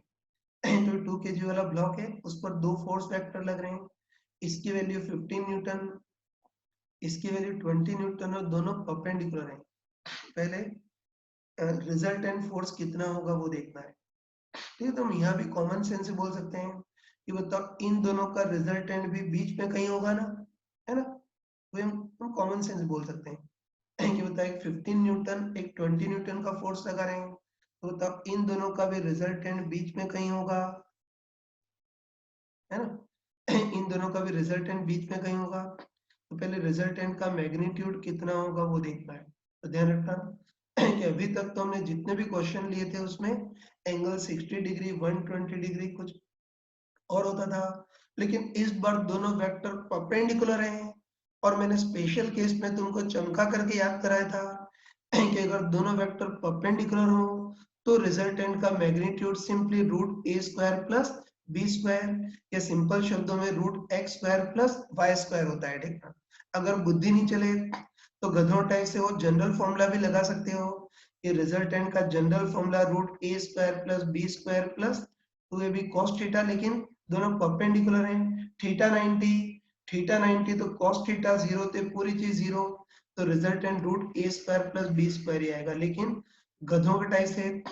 हैं तो 2 kg वाला ब्लॉक है, उस पर दो फोर्स वेक्टर लग रहे हैं, इसकी वैल्यू 15 न्यूटन, इसकी वैल्यू 20 न्यूटन और दोनों परपेंडिकुलर हैं। पहले रिजल्टेंट फोर्स कितना होगा वो देखना है। ठीक है, तो हम यहाँ भी कॉमन सेंस से बोल सकते हैं कि बताओ इन दोनों का रिजल्टेंट भी बीच में कहीं होगा ना, है ना, तो हम कॉमन सेंस बोल सकते हैं कि बताओ एक 15 न्यूटन एक 20 न्यूटन का फोर्स लगा रहे हैं, तो तब इन दोनों का भी रिजल्टेंट बीच में कहीं होगा, है ना इन दोनों का भी रिजल्टेंट बीच में कहीं होगा। तो पहले रिजल्टेंट का मैग्नीट्यूड कितना होगा वो देखना है। तो ध्यान रखना कि अभी तक तो हमने जितने भी क्वेश्चन लिए थे उसमें एंगल 60 डिग्री 120 डिग्री कुछ और होता था, लेकिन इस बार दोनों वेक्टर परपेंडिकुलर हैं और मैंने स्पेशल केस में तुमको चमका करके याद कराया था कि अगर दोनों वेक्टर परपेंडिकुलर हो तो रिजल्टेंट का मैग्नीट्यूड सिंपली रूट ए स्क्वायर प्लस बी स्क्वायर या सिंपल शब्दों में root x square plus y square होता है। देखना, अगर बुद्धि नहीं चले तो गधों टाइप से वो जनरल फॉर्मूला भी लगा सकते हो। ये रिजल्टेंट का जनरल फॉर्मूला रूट ए square plus B square plus 2ab cos theta, लेकिन दोनों परपेंडिकुलर हैं। थीटा 90 तो cos थीटा 0 थे, पूरी चीज 0, तो रिजल्टेंट रूट ए स्क्वायर प्लस बी स्क्वायर ही आएगा। लेकिन गधों के टाइप से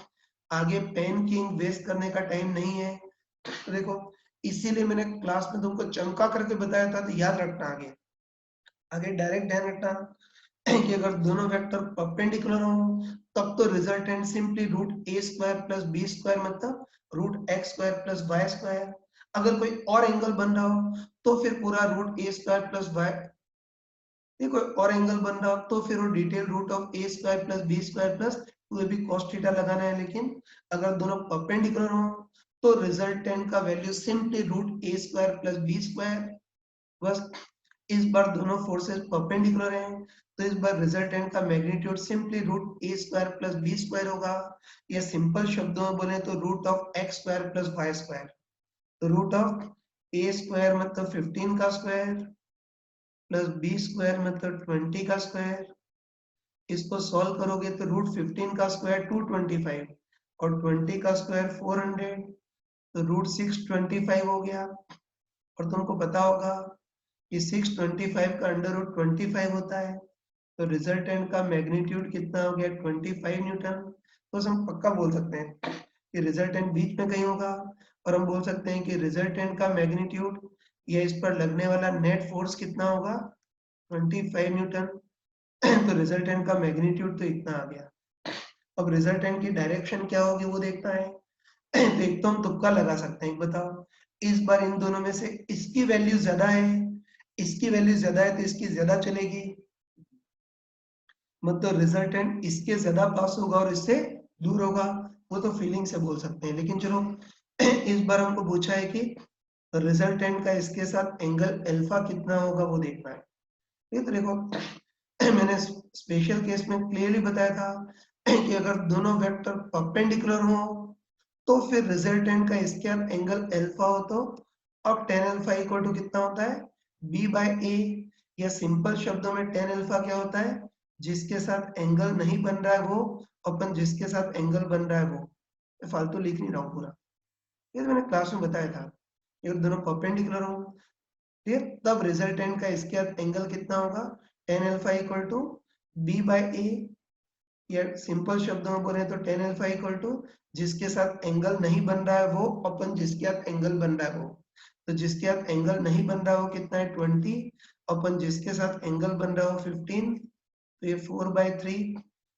आगे पेन की इंक वेस्ट करने का टाइम नहीं है। तो देखो, इसीलिए मैंने क्लास में तुमको चमका करके बताया था, तो याद रखना। आगे आगे डायरेक्ट ध्यान रखना कि अगर दोनों वेक्टर परपेंडिकुलर हो तब तो रिजल्टेंट सिंपली रूट ए स्क्वायर प्लस बी स्क्वायर मतलब root x square plus y square. अगर कोई और एंगल बन रहा हो तो फिर पूरा रूट ए स्क्वायर प्लस वाई, कोई और एंगल बन रहा हो तो फिर वो detail root of A square plus B square plus 2ab cos theta लगाना है। लेकिन अगर दोनों परपेंडिकुलर हो तो रिजल्टेंट का वैल्यू सिंपली रूट ए स्क्वायर प्लस बी स्क्वायर। बस, इस बार दोनों फोर्सेस परपेंडिकुलर हैं तो इस बार रिजल्टेंट का मैग्नीट्यूड सिंपली रूट ए स्क्वायर प्लस बी स्क्वायर होगा, या सिंपल शब्दों में बोले तो root of x square plus y square. तो रूट ऑफ ए स्क्वायर मतलब 15 का स्क्वायर प्लस बी स्क्वायर मतलब 20 का स्क्वायर। इसको सॉल्व करोगे तो रूट 15 का स्क्वायर 225 और 20 का स्क्वायर 400, तो रूट 625 हो गया। और तुमको पता होगा कि 625 का अंडर रूट 25 होता है, तो रिजल्टेंट का मैग्नीट्यूड कितना हो गया 25 न्यूटन। तो हम पक्का बोल सकते हैं कि रिजल्टेंट बीच में कहीं होगा, और हम बोल सकते हैं कि रिजल्टेंट का मैग्नीट्यूड या इस पर लगने वाला नेट फोर्स कितना होगा 25 न्यूटन। तो रिजल्टेंट का मैग्नीट्यूड तो इतना आ गया। अब रिजल्टेंट की डायरेक्शन क्या होगी वो देखना है। तो एक तो हम तुक्का लगा सकते हैं, बताओ इस बार इन दोनों में से इसकी वैल्यू ज्यादा है, इसकी वैल्यू ज्यादा है तो इसकी ज्यादा चलेगी, मतलब रिजल्टेंट इसके ज्यादा पास होगा और इससे दूर होगा। वो तो फीलिंग से बोल सकते हैं, लेकिन चलो इस बार हमको पूछा है कि रिजल्टेंट का इसके साथ एंगल अल्फा कितना होगा वो देखना है। ये तो देखो मैंने स्पेशल केस में क्लियरली बताया था कि अगर दोनों वेक्टर परपेंडिकुलर हो तो फिर रिजल्टेंट का इसके साथ एंगल अल्फा हो, तो अब tan अल्फा इक्वल टू कितना होता है b बाय a, या सिंपल शब्दों में tan अल्फा क्या होता है जिसके साथ एंगल नहीं बन रहा है वो अपन जिसके साथ एंगल बन रहा है वो। फालतू लिख नहीं रहा हूँ पूरा, ये तो मैंने क्लास में बताया था। ये दोनों परपेंडिकुलर हो फिर तब रिजल्टेंट का इसके साथ एंगल कितना होगा tan alpha equal to b by a, या सिंपल शब्दों में बोले तो tan अल्फा इक्वल टू जिसके साथ एंगल नहीं बन रहा है वो अपन जिसके साथ एंगल बन रहा है वो। तो जिसके साथ एंगल नहीं बन रहा है वो कितना है 20, अपन जिसके साथ एंगल बन रहा है वो 15, तो ये 4/3,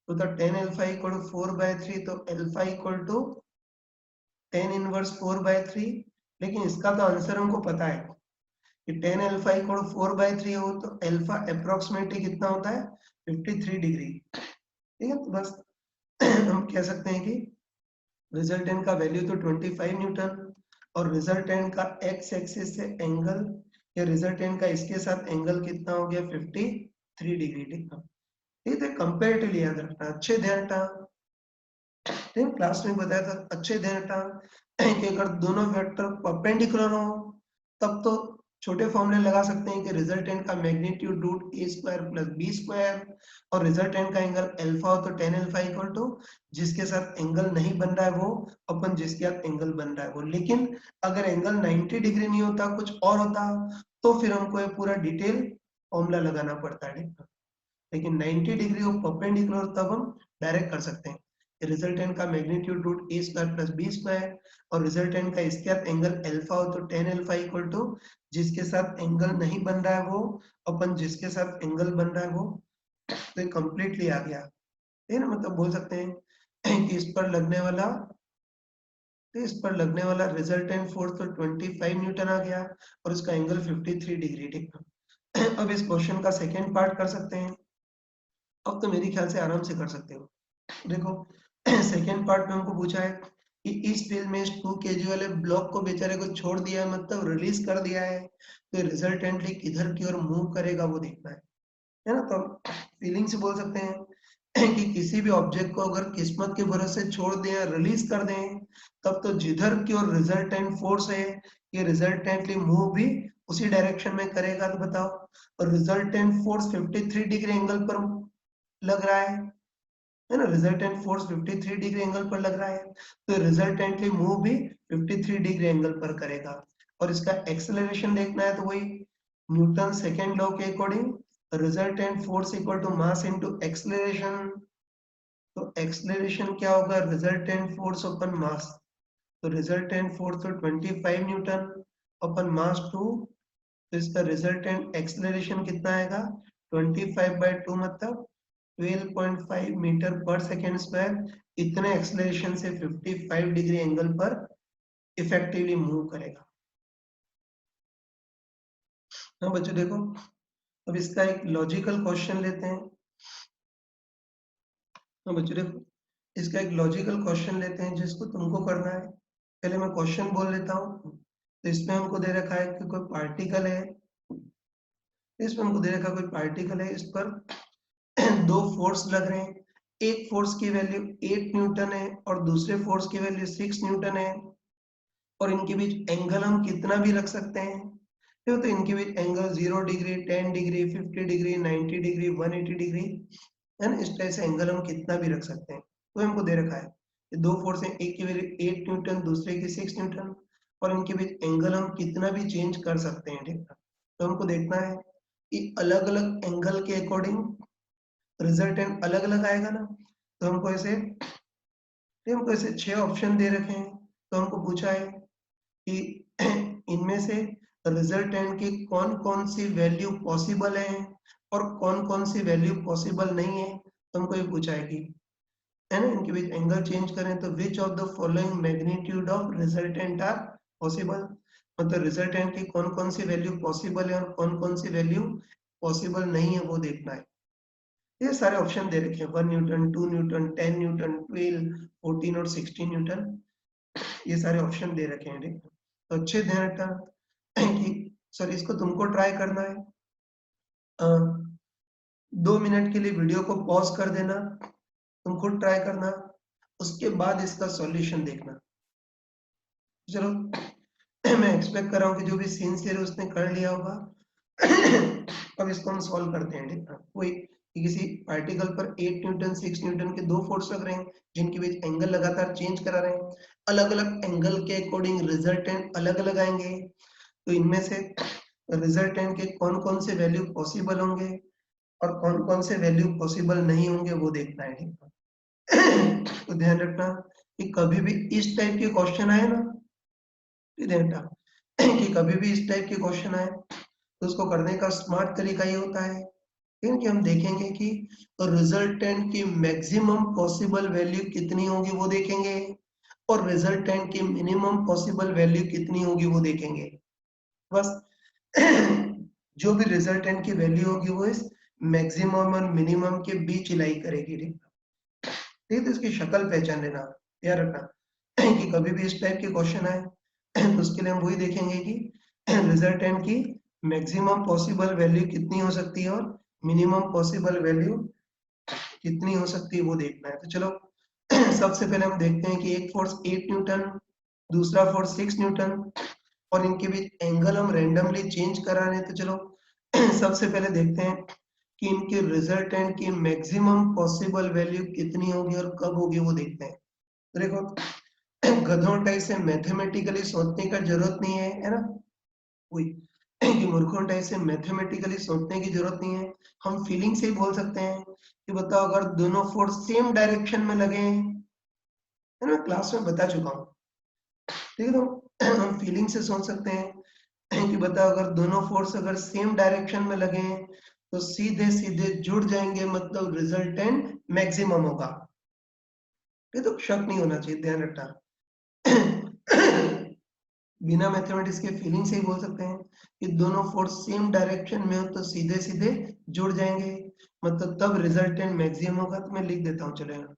तो tan अल्फा इक्वल टू 4/3, तो alpha equal to tan inverse 4/3। लेकिन इसका तो आंसर हमको पता है कि tan अल्फा इक्वल टू 4/3 हो तो अल्फा अप्रोक्सीमेटली कितना होता है 53 डिग्री। ठीक है, तो बस हम कह सकते हैं कि रिजल्टेंट का वैल्यू तो 25 न्यूटन और रिजल्टेंट का एक्स एक्सिस से एंगल या रिजल्टेंट का इसके साथ एंगल कितना हो गया 53 डिग्री। ठीक है, ठीक है, कंपेरेटिवली याद रखना, अच्छे ध्यान रखना। ठीक, क्लास में बताया था, अच्छे ध्यान रखना कि अगर दोनों वेक्टर परपेंडिकुलर हो तब तो छोटे फॉर्मूले लगा सकते हैं कि रिजल्टेंट का मैग्नीट्यूड रूट ए स्क्वायर प्लस बी स्क्वायर, और रिजल्टेंट का एंगल अल्फा हो तो tan अल्फा इक्वल टू जिसके साथ एंगल नहीं बन रहा है वो अपन जिसके साथ एंगल बन रहा है वो। लेकिन अगर एंगल 90 डिग्री नहीं होता कुछ और होता तो फिर हमको ये पूरा डिटेल फॉर्मूला लगाना पड़ता है। लेकिन 90 डिग्री ऑफ परपेंडिकुलर तब हम डायरेक्ट कर सकते हैं। रिजल्टेंट का मैग्नीट्यूड रूट ए स्क्वायर प्लस बी स्क्वायर और रिजल्टेंट का इसके साथ एंगल अल्फा हो तो tan अल्फा इक्वल टू जिसके साथ एंगल नहीं बन रहा है वो अपन जिसके साथ एंगल बन रहा है वो, तो कंप्लीटली आ गया है ना। मतलब बोल सकते हैं कि इस पर लगने वाला रिजल्टेंट फोर्स तो 25 न्यूटन आ गया और इसका एंगल 53 डिग्री। ठीक है, अब इस क्वेश्चन का सेकेंड पार्ट कर सकते हैं। अब तो मेरे ख्याल से आराम से कर सकते हो। देखो सेकेंड पार्ट में हमको पूछा है कि इस फील्ड में इस 2 kg वाले ब्लॉक को बेचारे को छोड़ दिया है, मतलब रिलीज कर दिया है, तो रिजल्टेंटली किधर की ओर मूव करेगा वो देखना है ना। तो फीलिंग से बोल सकते हैं कि किसी भी ऑब्जेक्ट को अगर किस्मत के भरोसे छोड़ दें या रिलीज कर दें तब तो जिधर की ओर रिजल्टेंट फोर्स है ये रिजल्टेंटली मूव भी उसी डायरेक्शन में करेगा। तो बताओ, और रिजल्टेंट फोर्स 53 डिग्री एंगल पर लग रहा है ना। रिजल्टेंट फोर्स 53 डिग्री एंगल पर लग रहा है तो रिजल्टेंटली मूव भी 53 डिग्री एंगल पर करेगा। और इसका एक्सेलरेशन देखना है तो वही न्यूटन सेकेंड लॉ के according resultant force equal to mass into acceleration. तो एक्सेलरेशन क्या होगा, रिजल्टेंट फोर्स अपन मास, तो रिजल्टेंट फोर्स तो 25 न्यूटन अपन मास 2, तो इसका रिजल्टेंट एक्सेलरेशन कितना आएगा 25/2 मतलब 12.5 मीटर पर सेकेंड स्क्वायर। इतने एक्सेलरेशन से 55 डिग्री एंगल पर इफेक्टिवली मूव करेगा। हाँ बच्चों देखो, अब इसका एक लॉजिकल क्वेश्चन लेते हैं। हाँ बच्चों देखो, इसका एक लॉजिकल क्वेश्चन लेते हैं जिसको तुमको करना है। पहले मैं क्वेश्चन बोल लेता हूँ। तो इसमें हमको दे रखा है कि कोई पार्टिकल है, इसमें हमको दे रखा है कोई पार्टिकल है, इस पर दो फोर्स लग रहे हैं। एक फोर्स की वैल्यू 8 न्यूटन है और दूसरे फोर्स की वैल्यू 6 न्यूटन है और इनके बीच एंगल हम कितना भी रख सकते हैं। तो इनके बीच angle 0 degree, 10 degree, 50 degree, 90 degree, 180 degree है ना। इस टाइप से एंगल हम कितना भी रख सकते हैं। तो हमको दे रखा है ये दो फोर्स है, एक की वैल्यू 8 न्यूटन दूसरे की 6 न्यूटन और इनके बीच एंगल हम कितना भी चेंज कर सकते हैं। ठीक है, तो हमको देखना है कि अलग अलग एंगल के अकॉर्डिंग रिजल्टेंट अलग अलग आएगा ना। तो हमको ऐसे 6 ऑप्शन दे रखे हैं। तो हमको पूछा है कि इनमें से रिजल्टेंट की कौन कौन सी वैल्यू पॉसिबल है और कौन कौन सी वैल्यू पॉसिबल नहीं है। तो हमको ये पूछा है कि है ना इनके बीच एंगल चेंज करें तो which of the following magnitude of resultant R possible, मतलब रिजल्टेंट की कौन कौन सी वैल्यू पॉसिबल है और कौन कौन सी वैल्यू पॉसिबल नहीं है वो देखना है। ये सारे ऑप्शन दे रखे हैं 1 न्यूटन, 2 न्यूटन, 10 न्यूटन, 12, 14 और 16 न्यूटन, ये सारे ऑप्शन दे रखे हैं। ठीक, तो अच्छे ध्यान रखना कि सर इसको तुमको ट्राई करना है। 2 मिनट के लिए वीडियो को पॉज कर देना, तुम खुद ट्राई करना, उसके बाद इसका सॉल्यूशन देखना। चलो मैं एक्सपेक्ट कर रहा हूँ कि जो भी सिंसियर है उसने कर लिया होगा। अब इसको हम सॉल्व करते हैं। ठीक है, कोई किसी पार्टिकल पर 8 न्यूटन 6 न्यूटन के दो फोर्स लग रहे हैं जिनके बीच एंगल लगातार चेंज करा रहे हैं। अलग अलग एंगल के अकॉर्डिंग रिजल्टेंट अलग अलग आएंगे। तो इनमें से रिजल्टेंट के कौन कौन से वैल्यू पॉसिबल होंगे और कौन कौन से वैल्यू पॉसिबल नहीं होंगे वो देखना है। ठीक है, तो ध्यान रखना कि कभी भी इस टाइप के क्वेश्चन आए ना, ध्यान रखना कि कभी भी इस टाइप के क्वेश्चन आए तो उसको करने का स्मार्ट तरीका ये होता है कि हम देखेंगे कि रिजल्टेंट की मैक्सिमम पॉसिबल वैल्यू कितनी होगी वो देखेंगे और रिजल्टेंट की मिनिमम पॉसिबल वैल्यू कितनी होगी वो देखेंगे। बस जो भी रिजल्टेंट की वैल्यू होगी वो इस मैक्सिमम और मिनिमम के बीच लाई करेगी। ठीक, तो इसकी शक्ल पहचान लेना, याद रखना कि कभी भी इस टाइप के क्वेश्चन आए तो उसके लिए हम वही देखेंगे कि रिजल्टेंट की मैक्सिमम पॉसिबल वैल्यू कितनी हो सकती है और मिनिमम पॉसिबल वैल्यू कितनी हो सकती है वो देखना है। तो चलो सबसे पहले हम देखते हैं कि एक फोर्स 8 न्यूटन दूसरा फोर्स 6 न्यूटन और इनके बीच एंगल हम रैंडमली चेंज करा रहे हैं। तो चलो सबसे पहले देखते हैं कि इनके रिजल्टेंट की मैक्सिमम पॉसिबल वैल्यू कितनी होगी और कब होगी वो देखते हैं। तो देखो गधों टाइप से मैथमेटिकली सोचने का जरूरत नहीं है, है ना। वही कि मूर्खों टाइप से मैथमेटिकली सोचने की जरूरत नहीं है, हम फीलिंग से ही बोल सकते हैं कि बताओ अगर दोनों फोर्स सेम डायरेक्शन में लगे, है ना, क्लास में बता चुका हूँ, ठीक है। तो हम फीलिंग से सोच सकते हैं कि बताओ अगर दोनों फोर्स अगर सेम डायरेक्शन में लगे तो सीधे सीधे जुड़ जाएंगे, मतलब रिजल्टेंट मैक्सिमम होगा। ये तो शक नहीं होना चाहिए, ध्यान रखना। बिना मैथमेटिक्स के फीलिंग से ही बोल सकते हैं कि दोनों फोर्स सेम डायरेक्शन में हो तो सीधे सीधे जुड़ जाएंगे, मतलब तब रिजल्टेंट मैक्सिमम होगा। तो मैं लिख देता हूँ, चलेगा,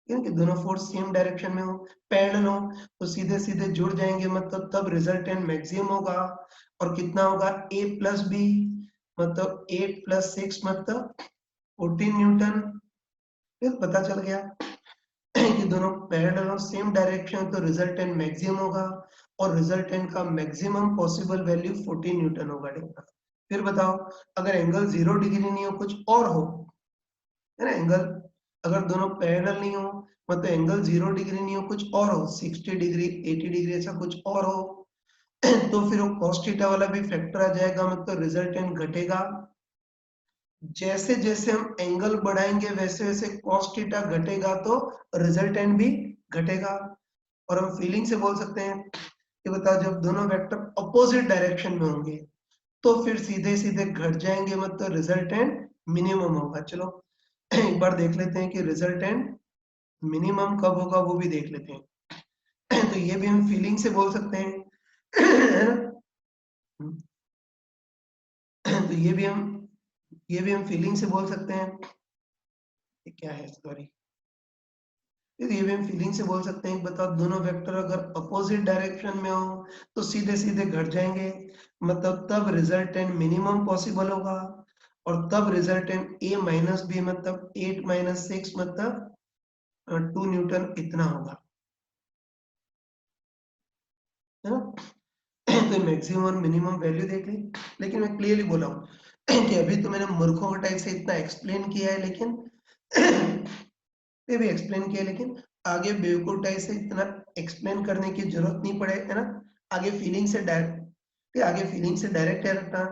कि दोनों फोर्स सेम डायरेक्शन में हो, पैरेलल हो, तो सीधे सीधे जुड़ जाएंगे, मतलब तब रिजल्टेंट मैक्सिमम होगा। और कितना होगा, a प्लस बी, मतलब 8 प्लस 6 मतलब 14 न्यूटन। फिर पता चल गया कि दोनों पैरेलल और सेम डायरेक्शन, तो रिजल्टेंट मैक्सिमम होगा, और रिजल्टेंट का मैक्सिमम पॉसिबल वैल्यू 14 न्यूटन होगा। फिर बताओ अगर एंगल 0 डिग्री नहीं हो, कुछ और हो, है ना, एंगल अगर दोनों पैरेलल नहीं हो, मतलब एंगल 0 डिग्री नहीं हो, कुछ और हो, 60 डिग्री 80 डिग्री ऐसा कुछ और हो, तो फिर वो cos थीटा वाला भी फैक्टर आ जाएगा, मतलब रिजल्टेंट घटेगा। जैसे जैसे हम एंगल बढ़ाएंगे वैसे वैसे cos थीटा घटेगा, तो रिजल्टेंट भी घटेगा। और हम फीलिंग से बोल सकते हैं कि बताओ जब दोनों वेक्टर अपोजिट डायरेक्शन में होंगे तो फिर सीधे सीधे घट जाएंगे, मतलब रिजल्टेंट मिनिमम होगा। चलो एक बार देख लेते हैं कि रिजल्टेंट मिनिमम कब होगा, वो भी देख लेते हैं। तो ये भी हम फीलिंग से बोल सकते हैं, है ना। तो ये भी हम फीलिंग से बोल सकते हैं। ये क्या है, सॉरी, ये भी हम फीलिंग से बोल सकते हैं कि बताओ दोनों वेक्टर अगर अपोजिट डायरेक्शन में हो तो सीधे सीधे घट जाएंगे, मतलब तब रिजल्टेंट मिनिमम पॉसिबल होगा। और तब रिजल्टेंट a माइनस बी, मतलब 8 माइनस 6 मतलब 2 न्यूटन इतना होगा, है ना। तो मैक्सिमम और मिनिमम वैल्यू देख ली। लेकिन मैं क्लियरली बोला हूँ कि अभी तो मैंने मूर्खों के टाइप से इतना एक्सप्लेन किया है, लेकिन ये भी एक्सप्लेन किया, लेकिन आगे बेवकूफ टाइप से इतना एक्सप्लेन करने की जरूरत नहीं पड़े, है ना। आगे फीलिंग से डायरेक्ट, आगे फीलिंग से डायरेक्ट है रखना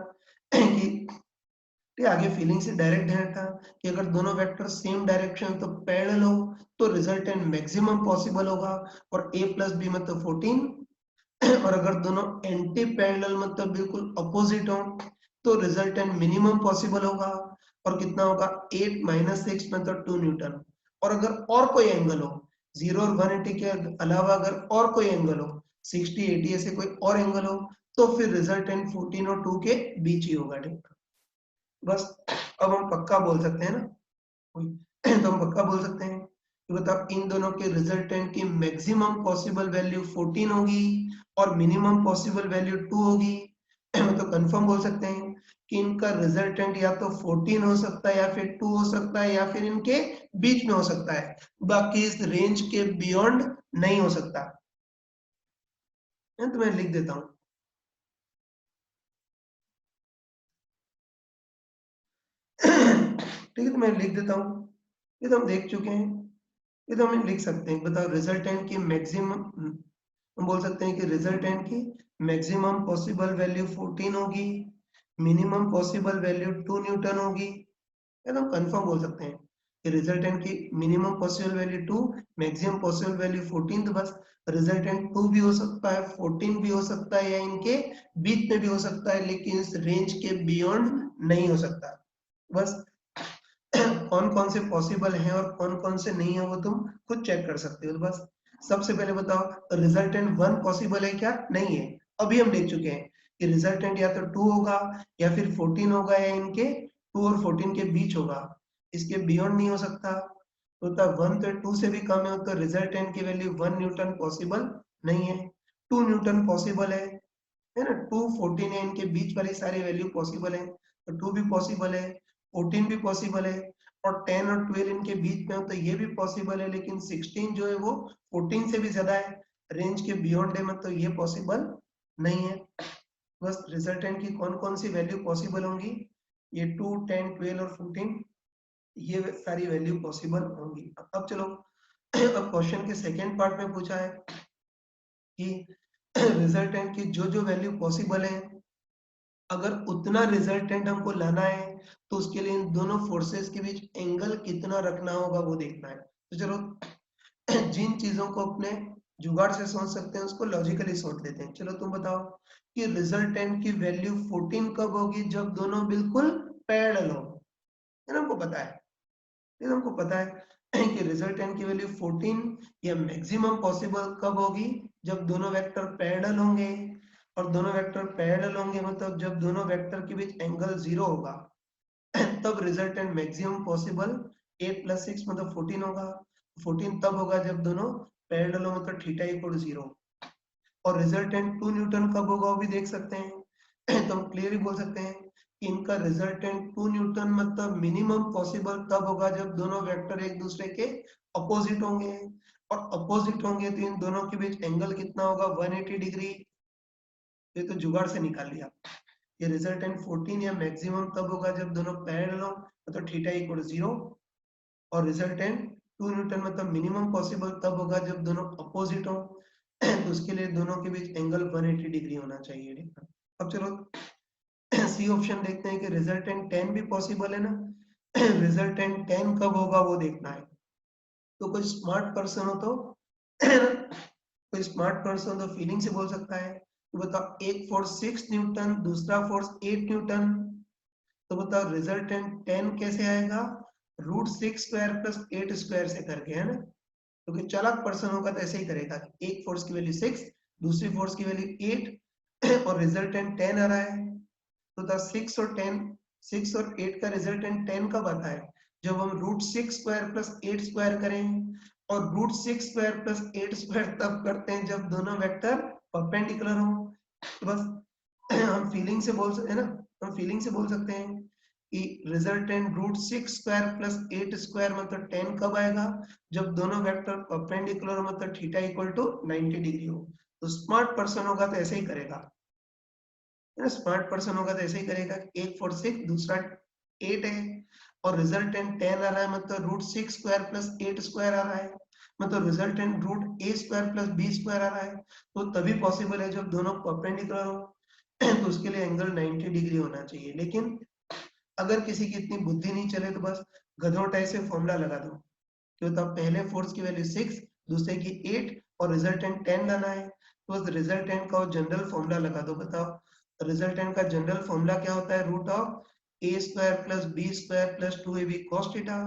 कि आगे फीलिंग से डायरेक्ट ध्यान रखना कि अगर दोनों वेक्टर सेम डायरेक्शन तो पैरेलल हो तो रिजल्टेंट मैक्सिमम पॉसिबल होगा, और a प्लस बी मतलब 14। और अगर दोनों एंटी पैरेलल मतलब बिल्कुल अपोजिट हो तो रिजल्टेंट मिनिमम पॉसिबल होगा, और कितना होगा, 8 माइनस 6 मतलब 2 न्यूटन। और अगर और कोई एंगल हो, 0 और 180 के अलावा अगर और कोई एंगल हो, 60 80 ऐसे कोई और एंगल हो, तो फिर रिजल्टेंट 14 और 2 के बीच ही होगा, ठीक। बस अब हम पक्का बोल सकते हैं ना, तो हम पक्का बोल सकते हैं कि बताओ इन दोनों के रिजल्टेंट की मैक्सिमम पॉसिबल वैल्यू 14 होगी और मिनिमम पॉसिबल वैल्यू 2 होगी। तो कंफर्म बोल सकते हैं कि इनका रिजल्टेंट या तो 14 हो सकता है, या फिर 2 हो सकता है, या फिर इनके बीच में हो सकता है, बाकी इस रेंज के बियॉन्ड नहीं हो सकता है। तो मैं लिख देता हूँ, ठीक है, तो मैं लिख देता हूँ। ये तो हम देख चुके हैं, ये तो हम लिख सकते हैं। बताओ रिजल्टेंट की मैक्सिमम, हम बोल सकते हैं कि रिजल्टेंट की मैक्सिमम पॉसिबल वैल्यू 14 होगी, मिनिमम पॉसिबल वैल्यू 2 न्यूटन होगी। एकदम कंफर्म बोल सकते हैं कि रिजल्टेंट की minimum possible value 2, maximum possible value 14। तो बस रिजल्टेंट 2 भी हो सकता है, 14 भी हो सकता है, या इनके बीच में भी हो सकता है, लेकिन इस रेंज के बियॉन्ड नहीं हो सकता। बस कौन कौन से पॉसिबल हैं और कौन कौन से नहीं है वो तुम खुद चेक कर सकते हो। तो बस सबसे पहले बताओ रिजल्टेंट 1 पॉसिबल है क्या, नहीं है। अभी हम देख चुके हैं कि रिजल्टेंट या तो 2 होगा, या फिर 14 होगा, या इनके 2 और 14 के बीच होगा, इसके बियॉन्ड नहीं हो सकता। तो तब 1 तो 2 से भी कम है, तो रिजल्टेंट की वैल्यू 1 न्यूटन पॉसिबल नहीं है। 2 न्यूटन पॉसिबल है ना, 2 14 है, इनके बीच वाली सारी वैल्यू पॉसिबल है, तो 2 भी पॉसिबल है, 14 भी पॉसिबल है, और 10 और 12 इनके बीच में हो तो ये भी पॉसिबल है, लेकिन 16 जो है वो 14 से भी ज्यादा है, रेंज के बियॉन्ड है, मतलब ये पॉसिबल नहीं है। बस रिजल्टेंट की कौन कौन सी वैल्यू पॉसिबल होंगी, ये 2 10 12 और 14, ये सारी वैल्यू पॉसिबल होंगी। अब चलो, अब क्वेश्चन के सेकेंड पार्ट में पूछा है कि रिजल्टेंट की जो जो वैल्यू पॉसिबल है अगर उतना रिजल्टेंट हमको लाना है तो उसके लिए इन दोनों फोर्सेस के बीच एंगल कितना रखना होगा वो देखना है। तो चलो जिन चीजों को अपने जुगाड़ से सोच सकते हैं उसको लॉजिकली सोच लेते हैं। चलो तुम बताओ कि रिजल्टेंट की वैल्यू 14 कब होगी, जब दोनों बिल्कुल पैरेलल हो। ये हमको पता है, ये हमको पता है कि रिजल्टेंट की वैल्यू 14 या मैक्सिमम पॉसिबल कब होगी, जब दोनों वेक्टर पैरेलल होंगे। और दोनों वेक्टर पैरेलल होंगे मतलब जब दोनों वेक्टर के बीच एंगल 0 होगा तब रिजल्टेंट मैक्सिमम पॉसिबल 8 + 6 मतलब 14 होगा। 14 तब होगा जब दोनों पैरेलल हो मतलब थीटा इक्वल 0। और रिजल्टेंट 2 न्यूटन कब होगा वो भी देख सकते हैं तो हम क्लियरली बोल सकते हैं कि इनका रिजल्टेंट 2 न्यूटन मतलब मिनिमम पॉसिबल तब होगा जब दोनों वेक्टर एक दूसरे के अपोजिट होंगे। और अपोजिट होंगे तो इन दोनों के बीच एंगल कितना होगा, 180 डिग्री। ये तो जुगाड़ से निकाल लिया। ये रिजल्टेंट 14 या मैक्सिमम तब होगा जब दोनों पैरेलल हो मतलब थीटा इक्वल 0। और रिजल्टेंट 2 न्यूटन मतलब मिनिमम पॉसिबल तब होगा जब दोनों अपोजिट हो तो उसके लिए दोनों के बीच एंगल 180 डिग्री होना चाहिए। अब चलो सी ऑप्शन देखते हैं कि रिजल्टेंट 10 भी पॉसिबल है ना रिजल्टेंट 10 कब होगा वो देखना है। तो कोई स्मार्ट पर्सन हो तो कोई स्मार्ट पर्सन तो फीलिंग से बोल सकता है। तो बताओ एक फोर्स 6 न्यूटन, दूसरा फोर्स 8 न्यूटन। तो बताओ रिजल्टेंट 10 कैसे आएगा, √6² + 8² से करके, है ना। क्योंकि चालाक पर्सन होगा तो ऐसे ही करेगा कि एक फोर्स की वैल्यू 6, दूसरी फोर्स की वैल्यू 8 और रिजल्टेंट 10 आ रहा है। तो द 6 और 10, 6 और 8 का रिजल्टेंट 10 कब आता है, जब हम √6² + 8² करें। और √6² + 8² तब करते हैं जब दोनों वेक्टर परपेंडिकुलर हो। तो बस हम फीलिंग से बोल सकते हैं ना, हम फीलिंग से बोल सकते हैं कि रिजल्टेंट √6² + 8² मतलब 10 कब आएगा, जब दोनों वेक्टर परपेंडिकुलर हो मतलब थीटा इक्वल टू 90 डिग्री हो। तो स्मार्ट पर्सन होगा तो ऐसे ही करेगा, स्मार्ट पर्सन होगा तो ऐसे ही करेगा। एक फोर 6, दूसरा 8 है और रिजल्टेंट 10 आ रहा है मतलब √6² + 8² आ रहा है मतलब रिजल्टेंट √a² + b² आ रहा है। तो तभी पॉसिबल है जब दोनों परपेंडिकुलर हो तो उसके लिए एंगल 90 डिग्री होना चाहिए। लेकिन अगर किसी की इतनी बुद्धि नहीं चले तो बस गधों टाइप से फॉर्मूला लगा दो कि तो पहले फोर्स की वैल्यू 6, दूसरे की 8 और रिजल्टेंट 10 लाना है। तो बस रिजल्टेंट का जनरल फॉर्मूला लगा दो। बताओ रिजल्टेंट का जनरल फॉर्मूला क्या होता है, √a² + b² + 2ab cos theta.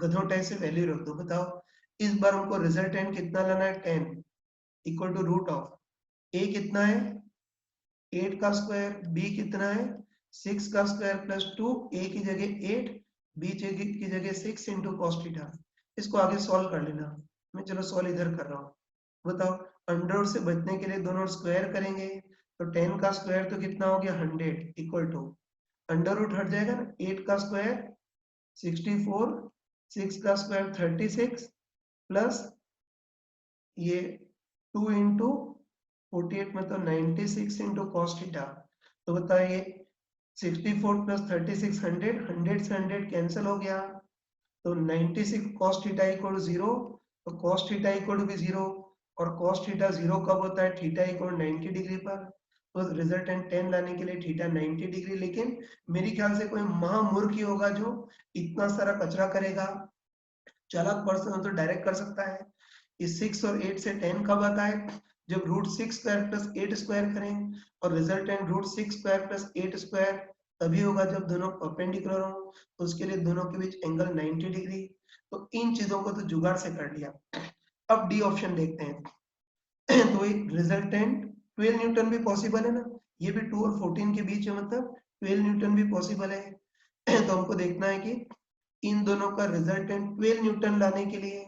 गधों टाइप से वैल्यू रख दो। बताओ इस बार हमको रिजल्टेंट कितना लाना है, 10 इक्वल टू √a कितना है 8 का स्क्वायर, b कितना है 6 का स्क्वायर प्लस 2, a की जगह 8, b की जगह 6 इंटू cos थीटा। इसको आगे सॉल्व कर लेना, मैं चलो सॉल्व इधर कर रहा हूँ। बताओ अंडर से बचने के लिए दोनों स्क्वायर करेंगे तो 10 का स्क्वायर तो कितना हो गया 100 इक्वल टू अंडर हट जाएगा ना, 8 का स्क्वायर 64, 6 का स्क्वायर 36 प्लस ये 2 इंटू 48 मतलब 96 इंटू cos थीटा। तो बताइए 64 + 36 100, 100 से 100 कैंसिल हो गया तो 96 cos थीटा इक्वल 0। तो cos थीटा इक्वल भी 0 और cos थीटा 0 कब होता है, थीटा इक्वल 90 डिग्री पर। तो रिजल्टेंट 10 लाने के लिए थीटा 90 डिग्री। लेकिन मेरे ख्याल से कोई महामूर्ख ही होगा जो इतना सारा कचरा करेगा। चालाक पर्सन तो डायरेक्ट कर सकता है कि 6 और 8 से 10 कब आता है, जब √6² + 8² करें और रिजल्टेंट √6² + 8² तभी होगा जब दोनों परपेंडिकुलर हो। तो उसके लिए दोनों के बीच एंगल 90 डिग्री। तो इन चीजों को तो जुगाड़ से कर लिया। अब डी ऑप्शन देखते हैं तो रिजल्टेंट 12 न्यूटन भी पॉसिबल है ना, ये भी 2 और 14 के बीच है मतलब 12 न्यूटन भी पॉसिबल है तो हमको देखना है कि इन दोनों का रिजल्टेंट 12 न्यूटन लाने के लिए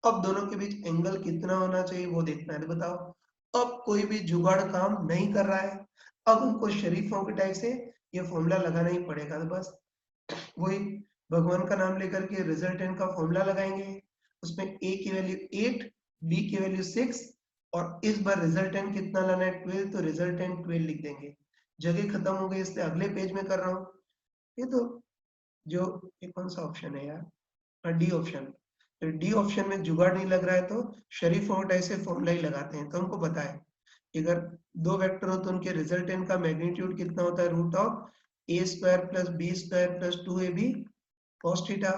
अब दोनों के बीच एंगल कितना होना चाहिए वो देखना है। तो बताओ अब कोई भी जुगाड़ काम नहीं कर रहा है, अब उनको शरीफों के टाइप से ये फॉर्मूला लगाना ही पड़ेगा। तो बस वही भगवान का नाम लेकर के रिजल्टेंट का फॉर्मूला लगाएंगे। उसमें a की वैल्यू 8, b की वैल्यू 6 और इस बार रिजल्टेंट कितना लाना है 12, तो रिजल्टेंट 12 लिख देंगे। जगह खत्म हो गई इसलिए अगले पेज में कर रहा हूँ। ये तो जो ये कौन सा ऑप्शन है यार, डी ऑप्शन। तो डी ऑप्शन में जुगाड़ नहीं लग रहा है तो शरीफ और ऐसे फॉर्मूला ही लगाते हैं। तो हमको पता है अगर दो वेक्टर हो तो उनके रिजल्टेंट का मैग्नीट्यूड कितना होता है, root of A square plus B square plus 2ab cos theta.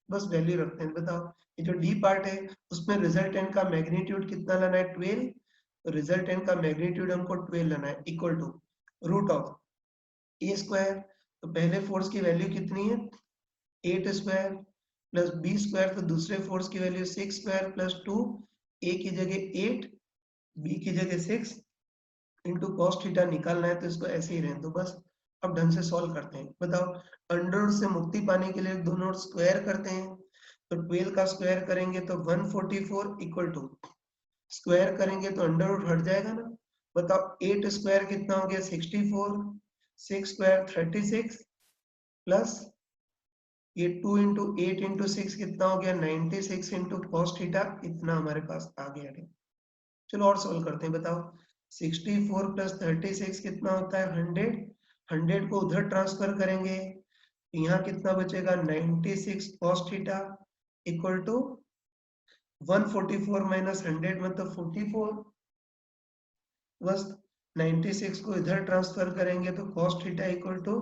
बस वैल्यू रखते हैं। बताओ ये जो डी पार्ट है उसमें रिजल्टेंट का मैग्नीट्यूड कितना लाना है, 12। तो रिजल्टेंट का मैग्नीट्यूड हमको 12 लाना है, equal to root of A square. तो पहले फोर्स की वैल्यू कितनी है, 8 स्क्वायर प्लस बी स्क्वायर, तो दूसरे फोर्स की वैल्यू 6 स्क्वायर प्लस 2, ए की जगह 8 बी की जगह 6 इंटू कॉस थीटा निकालना है, तो इसको ऐसे ही रहने दो बस। अब ढंग से सॉल्व करते हैं। बताओ अंडर रूट से मुक्ति पाने के लिए दोनों स्क्वायर करते हैं। तो 12 का स्क्वायर करेंगे तो 144 इक्वल टू, स्क्वायर करेंगे तो अंडर रूट हट जाएगा ना। बताओ 8 स्क्वायर कितना हो गया, 64, 6 स्क्वायर 36 प्लस ये 2 इंटू 8 इंटू 6 कितना हो गया, 96 इंटू कॉस थीटा, इतना हमारे पास आ गया है। चलो और सॉल्व करते हैं। बताओ 64 प्लस 36 कितना होता है, 100। 100 को उधर ट्रांसफर करेंगे, यहाँ कितना बचेगा, 96 cos theta equal to 144 minus 100 मतलब 44। बस 96 को इधर ट्रांसफर करेंगे तो cos theta equal to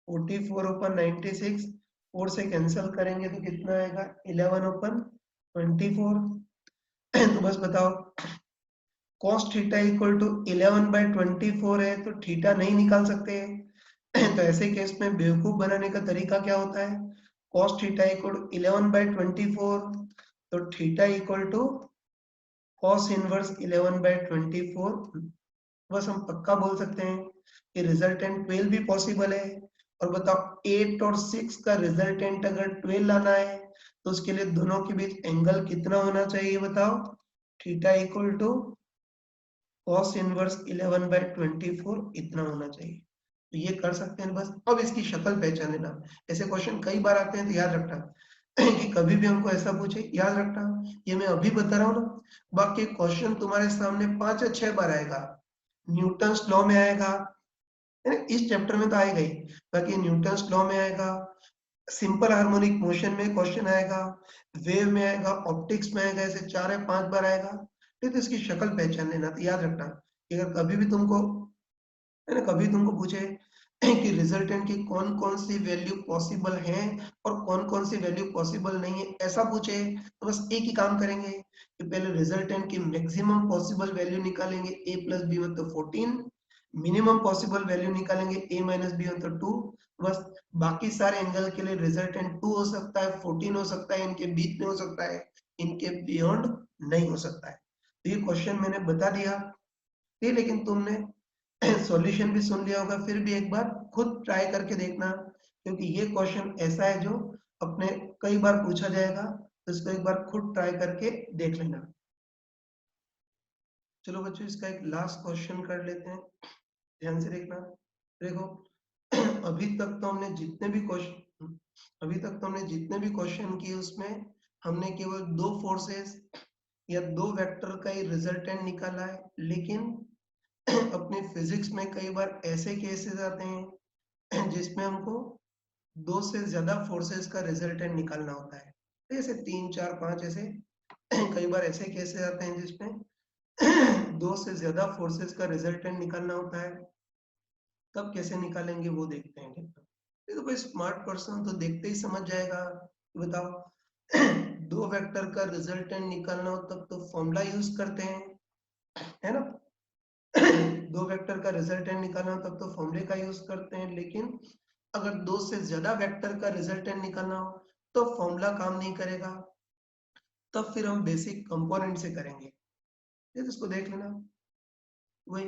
44 upon 96, 4 से कैंसिल करेंगे तो कितना आएगा, 11 ओपन 24। तो बस बताओ cos थीटा इक्वल टू 11/24 है, तो थीटा नहीं निकाल सकते हैं। तो ऐसे केस में बेवकूफ बनाने का तरीका क्या होता है, cos थीटा इक्वल टू 11/24, तो theta equal to cos inverse 11/24। बस हम पक्का बोल सकते हैं कि रिजल्टेंट 12 भी पॉसिबल है। और बताओ 8 और 6 का रिजल्टेंट अगर 12 लाना है तो उसके लिए दोनों के बीच एंगल कितना होना चाहिए, बताओ, theta equal to cos inverse 11/24 इतना होना चाहिए। तो ये कर सकते हैं बस। अब इसकी शक्ल पहचान लेना। ऐसे क्वेश्चन कई बार आते हैं तो याद रखना कि कभी भी हमको ऐसा पूछे याद रखना, ये मैं अभी बता रहा हूँ ना, बाकी क्वेश्चन तुम्हारे सामने 5 या 6 बार आएगा। न्यूटन्स लॉ में आएगा, है ना, इस चैप्टर में तो आएगा ही, बाकी न्यूटन्स लॉ में आएगा, सिंपल हार्मोनिक मोशन में क्वेश्चन आएगा, वेव में आएगा, ऑप्टिक्स में आएगा, ऐसे 4 या 5 बार आएगा। तो इसकी शक्ल पहचान लेना। तो याद रखना कि अगर कभी भी तुमको, है ना, कभी तुमको पूछे कि रिजल्टेंट की कौन कौन सी वैल्यू पॉसिबल है और कौन कौन सी वैल्यू पॉसिबल नहीं है, ऐसा पूछे तो बस एक ही काम करेंगे कि पहले रिजल्टेंट की मैक्सिमम पॉसिबल वैल्यू निकालेंगे, a प्लस बी मतलब 14, मिनिमम पॉसिबल वैल्यू निकालेंगे a माइनस बी मतलब 2। बस बाकी सारे एंगल के लिए रिजल्टेंट 2 हो सकता है, 14 हो सकता है, इनके बीच में हो सकता है, इनके बियॉन्ड नहीं हो सकता है। तो ये क्वेश्चन मैंने बता दिया, ठीक, लेकिन तुमने सॉल्यूशन भी सुन लिया होगा, फिर भी एक बार खुद ट्राई करके देखना, क्योंकि ये क्वेश्चन ऐसा है जो अपने कई बार पूछा जाएगा, तो इसको एक बार खुद ट्राई करके देख लेना। चलो बच्चों इसका एक लास्ट क्वेश्चन कर लेते हैं, ध्यान से देखना। देखो अभी तक तो हमने जितने भी क्वेश्चन किए उसमें हमने केवल दो फोर्सेस या दो वेक्टर का ही रिजल्टेंट निकाला है, लेकिन अपने फिजिक्स में कई बार ऐसे केसेस आते हैं जिसमें हमको 2 से ज्यादा फोर्सेस का रिजल्टेंट निकालना होता है। जैसे 3, 4, 5 ऐसे कई बार ऐसे केसेस आते हैं जिसमें 2 से ज्यादा फोर्सेस का रिजल्टेंट निकालना होता है। तब कैसे निकालेंगे वो देखते हैं। ये तो कोई स्मार्ट पर्सन तो देखते ही समझ जाएगा। बताओ दो वेक्टर का रिजल्टेंट निकालना हो तब तो फॉर्मूला यूज करते हैं, है ना। दो वेक्टर का रिजल्टेंट निकालना हो तब तो फॉर्मूले का यूज करते हैं, लेकिन अगर 2 से ज्यादा वेक्टर का रिजल्टेंट निकालना हो तो फॉर्मूला काम नहीं करेगा, तब फिर हम बेसिक कंपोनेंट से करेंगे। ये तो इसको देख लेना। वही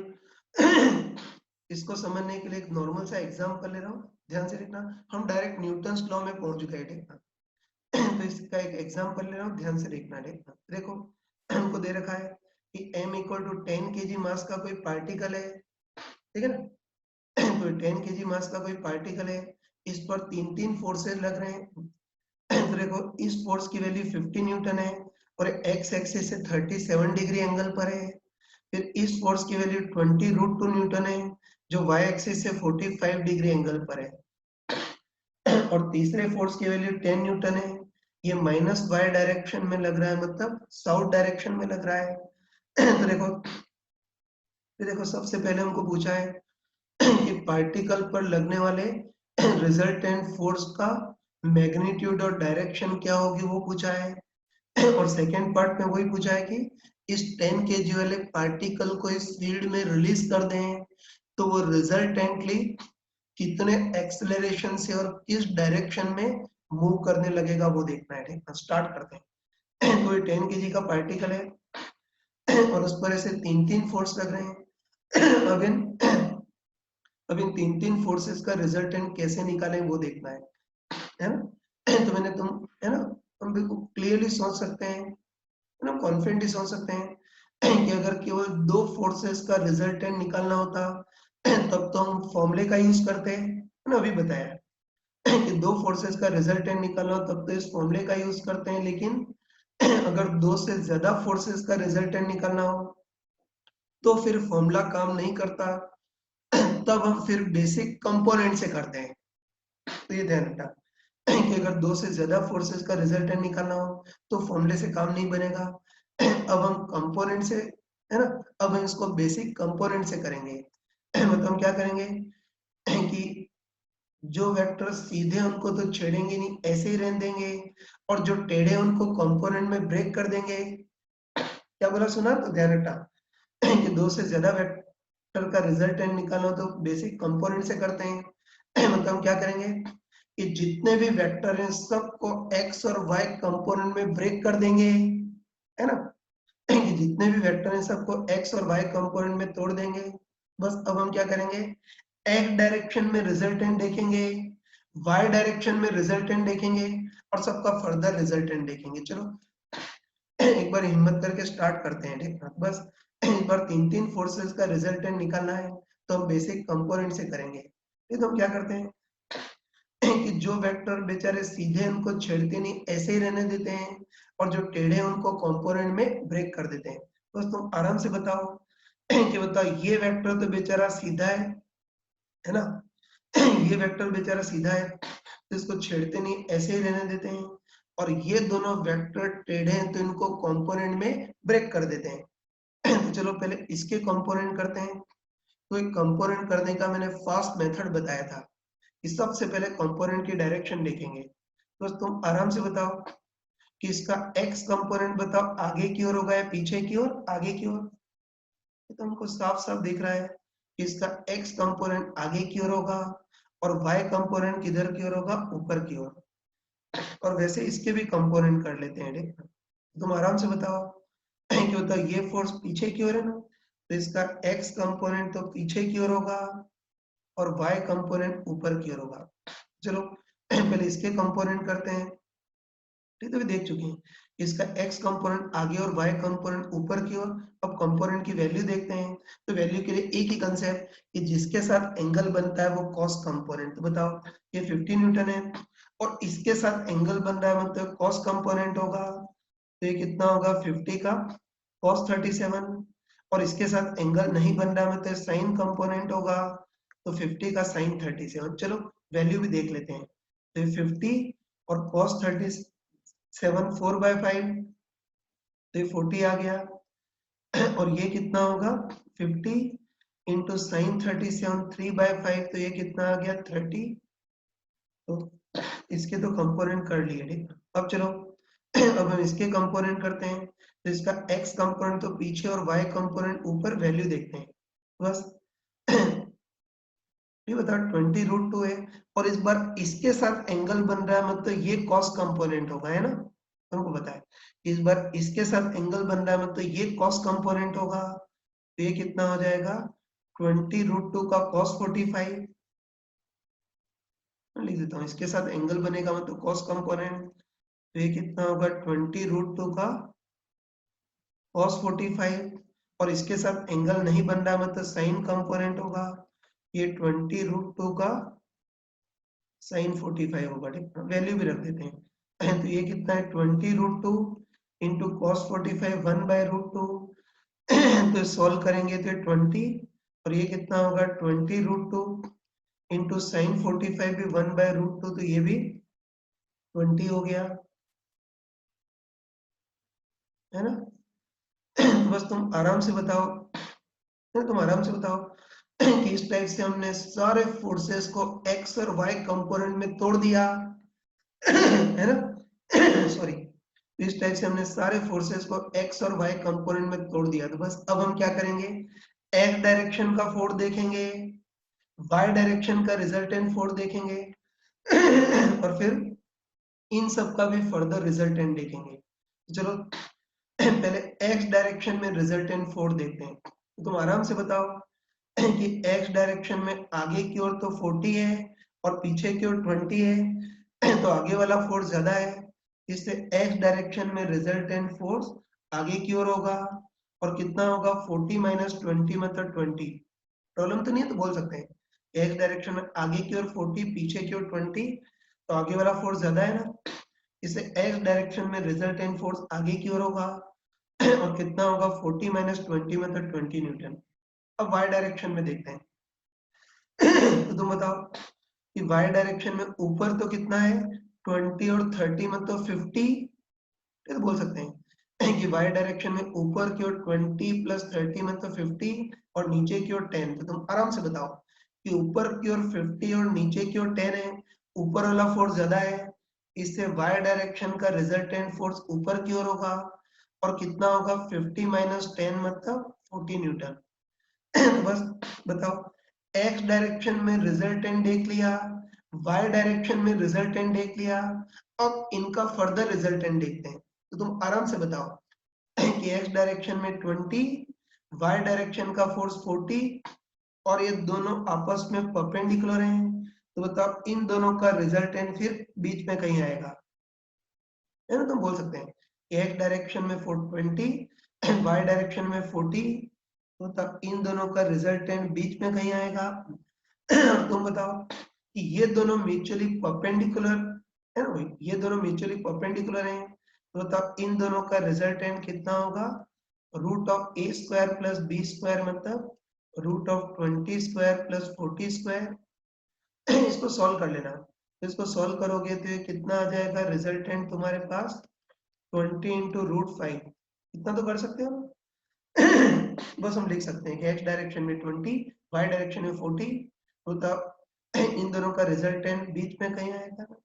इसको समझने के लिए एक नॉर्मल सा एग्जांपल ले रहा हूँ, ध्यान से देखना। हम डायरेक्ट न्यूटन्स लॉ में पहुंच गए, देखना। तो इसका एक एग्जांपल ले रहा हूँ, ध्यान से देखना। देखो हमको दे रखा है कि m इक्वल टू 10 kg मास का कोई पार्टिकल है, ठीक है ना। कोई 10 kg मास का कोई पार्टिकल है, इस पर तीन फोर्सेस लग रहे हैं। तो देखो इस फोर्स की वैल्यू 50 न्यूटन है और एक्स एक्सिस से 37 डिग्री एंगल पर है। फिर इस फोर्स की वैल्यू 20√2 न्यूटन है जो वाई एक्सिस से 45 डिग्री एंगल पर है। और तीसरे फोर्स की वैल्यू 10 न्यूटन है, ये माइनस वाई डायरेक्शन में लग रहा है, मतलब साउथ डायरेक्शन में लग रहा है। तो देखो ये देखो सबसे पहले हमको पूछा है कि पार्टिकल पर लगने वाले रिजल्टेंट फोर्स का मैग्नीट्यूड और डायरेक्शन क्या होगी वो पूछा है। और सेकेंड पार्ट में वही पूछा है कि इस 10 kg वाले पार्टिकल को इस फील्ड में रिलीज कर दें तो वो रिजल्टेंटली कितने एक्सेलरेशन से और किस डायरेक्शन में मूव करने लगेगा वो देखना है। ठीक है, स्टार्ट करते हैं। तो ये 10 kg का पार्टिकल है और उस पर ऐसे तीन तीन फोर्स लग रहे हैं। अब इन तीन तीन फोर्सेस का रिजल्टेंट कैसे निकालें वो देखना है ना। तो मैंने तुम है ना, हम बिल्कुल क्लियरली सोच सकते हैं, है ना, कॉन्फिडेंटली सोच सकते हैं कि अगर केवल दो फोर्सेस का रिजल्टेंट निकालना होता तब तो हम फॉर्मूले का यूज करते हैं, है ना, अभी बताया कि दो फोर्सेस का रिजल्टेंट निकालना हो तब तो इस फॉर्मूले का यूज करते हैं, लेकिन अगर दो से ज्यादा फोर्सेस का रिजल्टेंट निकालना हो तो फिर फॉर्मूला काम नहीं करता, तब हम फिर बेसिक कंपोनेंट से करते हैं। तो ये ध्यान रखना कि अगर दो से ज्यादा फोर्सेस का रिजल्टेंट निकालना हो तो फॉर्मूले से काम नहीं बनेगा। अब हम कंपोनेंट से, है ना, अब हम इसको बेसिक कंपोनेंट से करेंगे। मतलब हम क्या करेंगे कि जो वेक्टर सीधे उनको तो छेड़ेंगे नहीं, ऐसे ही रहने देंगे, और जो टेढ़े उनको कंपोनेंट में ब्रेक कर देंगे। क्या बोला सुना, तो ध्यान रखना कि दो से ज्यादा वेक्टर का रिजल्टेंट निकालना हो तो बेसिक कंपोनेंट से करते हैं। मतलब हम क्या करेंगे कि जितने भी वेक्टर हैं सबको एक्स और वाई कंपोनेंट में ब्रेक कर देंगे, है ना, कि जितने भी वेक्टर हैं सबको एक्स और वाई कंपोनेंट में तोड़ देंगे। बस अब हम क्या करेंगे, एक्स डायरेक्शन में रिजल्टेंट देखेंगे, वाई डायरेक्शन में रिजल्टेंट देखेंगे, और सबका फर्दर रिजल्टेंट देखेंगे। चलो एक बार हिम्मत करके स्टार्ट करते हैं। ठीक है, बस एक बार तीन तीन फोर्सेस का रिजल्टेंट निकालना है तो हम बेसिक कंपोनेंट से करेंगे। ये तो हम क्या करते हैं कि जो वेक्टर बेचारे सीधे उनको छेड़ते नहीं, ऐसे ही रहने देते हैं, और जो टेढ़े उनको कंपोनेंट में ब्रेक कर देते हैं। बस तुम आराम से बताओ कि बताओ ये वेक्टर तो बेचारा सीधा है ना, ये वेक्टर बेचारा सीधा है तो इसको छेड़ते नहीं, ऐसे ही रहने देते हैं, और ये दोनों वेक्टर टेढ़े हैं तो इनको कंपोनेंट में ब्रेक कर देते हैं। तो चलो पहले इसके कंपोनेंट करते हैं। तो एक कंपोनेंट करने का मैंने फास्ट मेथड बताया था कि सबसे पहले कंपोनेंट की डायरेक्शन देखेंगे। तो तुम आराम से बताओ कि इसका एक्स कंपोनेंट बताओ आगे की ओर होगा या पीछे की ओर, आगे की ओर। तो हमको साफ साफ दिख रहा है कि इसका एक्स कंपोनेंट आगे की ओर होगा और वाई कंपोनेंट किधर की ओर होगा, ऊपर की ओर। और वैसे इसके भी कंपोनेंट कर लेते हैं। ठीक, तुम आराम से बताओ कि बताओ ये फोर्स पीछे की ओर है ना, तो इसका एक्स कंपोनेंट तो पीछे की ओर होगा और वाई कंपोनेंट ऊपर की ओर होगा। चलो पहले इसके कंपोनेंट करते हैं। ठीक है, तो देख चुके हैं इसका x कंपोनेंट आगे और y कंपोनेंट ऊपर की ओर। अब कंपोनेंट की वैल्यू देखते हैं। तो वैल्यू के लिए एक ही कंसेप्ट कि जिसके साथ एंगल बनता है वो cos कंपोनेंट। तो बताओ ये 50 न्यूटन है और इसके साथ एंगल बन रहा है मतलब cos कंपोनेंट होगा, तो ये कितना होगा 50 का cos 37, और इसके साथ एंगल नहीं बन रहा है मतलब sin कंपोनेंट होगा, तो 50 का sin 37। चलो वैल्यू भी देख लेते हैं। तो ये 50 और cos 37 4/5, तो ये 40 आ गया। और ये कितना होगा 50 इंटू साइन 37 3/5, तो ये कितना आ गया 30। तो इसके तो कंपोनेंट कर लिए। ठीक, अब चलो अब हम इसके कंपोनेंट करते हैं। तो इसका x कंपोनेंट तो पीछे और y कंपोनेंट ऊपर, वैल्यू देखते हैं बस। ये बता 20√2 है और इस बार इसके साथ एंगल बन रहा है मतलब ये cos कंपोनेंट होगा, है ना, तुमको बताया इस बार इसके साथ एंगल बन रहा है मतलब ये cos कंपोनेंट होगा, तो ये कितना हो जाएगा 20√2 का cos 45। लिख देता हूँ, इसके साथ एंगल बनेगा मतलब cos कंपोनेंट, तो ये कितना होगा 20√2 का cos 45, और इसके साथ एंगल नहीं बन रहा मतलब साइन कंपोनेंट होगा, ये 20√2 का साइन 45 होगा। ठीक, वैल्यू भी रख देते हैं। तो ये कितना है 20√2 इंटू कॉस 45 1/√2। तो सॉल्व करेंगे तो 20, और ये कितना होगा 20√2 इंटू साइन 45 भी 1/√2, तो ये भी 20 हो गया, है ना। बस तुम आराम से बताओ तो तुम आराम से बताओ कि इस टाइप से हमने सारे फोर्सेस को एक्स और वाई कंपोनेंट में तोड़ दिया है ना सॉरी, इस टाइप से हमने सारे फोर्सेस को एक्स और वाई कंपोनेंट में तोड़ दिया। तो बस अब हम क्या करेंगे, एक्स डायरेक्शन का फोर्स देखेंगे, वाई डायरेक्शन का रिजल्टेंट फोर्स देखेंगे और फिर इन सब का भी फर्दर रिजल्टेंट देखेंगे। चलो पहले एक्स डायरेक्शन में रिजल्टेंट फोर्स देखते हैं। तो तुम आराम से बताओ कि एक्स डायरेक्शन में आगे की ओर तो 40 है और पीछे की ओर 20 है, तो आगे वाला फोर्स ज्यादा है, इससे एक्स डायरेक्शन में रिजल्टेंट फोर्स आगे की ओर होगा। और कितना होगा, 40 माइनस 20 मतलब 20। प्रॉब्लम तो नहीं है तो बोल सकते हैं एक्स डायरेक्शन में आगे की ओर 40 पीछे की ओर 20, तो आगे वाला फोर्स ज्यादा है ना, इससे एक्स डायरेक्शन में रिजल्टेंट फोर्स आगे की ओर होगा और कितना होगा, 40 माइनस 20 मतलब 20 न्यूटन। अब वाई डायरेक्शन में देखते हैं तो तुम बताओ कि वाई डायरेक्शन में ऊपर तो कितना है, 20 और 30 मतलब 50, तो बोल सकते हैं कि वाई डायरेक्शन में ऊपर की ओर 20 प्लस 30 मतलब 50 और नीचे की ओर 10। तो तुम आराम से बताओ कि ऊपर की ओर 50 और नीचे की ओर 10 है, ऊपर वाला फोर्स ज्यादा है, इससे वाई डायरेक्शन का रिजल्टेंट फोर्स ऊपर की ओर होगा और कितना होगा, 50 माइनस 10 मतलब 40 न्यूटन। तो बस बताओ, एक्स डायरेक्शन में रिजल्टेंट देख लिया, वाई डायरेक्शन में रिजल्टेंट देख लिया, अब इनका फर्दर रिजल्टेंट देखते हैं। तो तुम आराम से बताओ कि एक्स डायरेक्शन में 20, वाई डायरेक्शन का फोर्स 40 और ये दोनों आपस में परपेंडिकुलर हैं, तो बताओ इन दोनों का रिजल्टेंट फिर बीच में कहीं आएगा, है ना। तुम बोल सकते हैं कि एक्स डायरेक्शन में 420, वाई डायरेक्शन में 40, तो तब इन दोनों का रिजल्टेंट बीच में कहीं आएगा। तुम बताओ कि ये दोनों म्यूचुअली परपेंडिकुलर है ना भाई, ये दोनों म्यूचुअली परपेंडिकुलर हैं, तो तब इन दोनों का रिजल्टेंट कितना होगा, root of A square plus B square मतलब root of 20 square plus 40 square. इसको सॉल्व कर लेना, तो इसको सॉल्व करोगे तो ये कितना आ जाएगा, रिजल्टेंट तुम्हारे पास 20 इंटू रूट 5, इतना तो कर सकते हो ना। बस हम लिख सकते हैं कि एक्स डायरेक्शन में 20, वाई डायरेक्शन में 40, तो तब इन दोनों का रिजल्टेंट बीच में कहीं आएगा ना,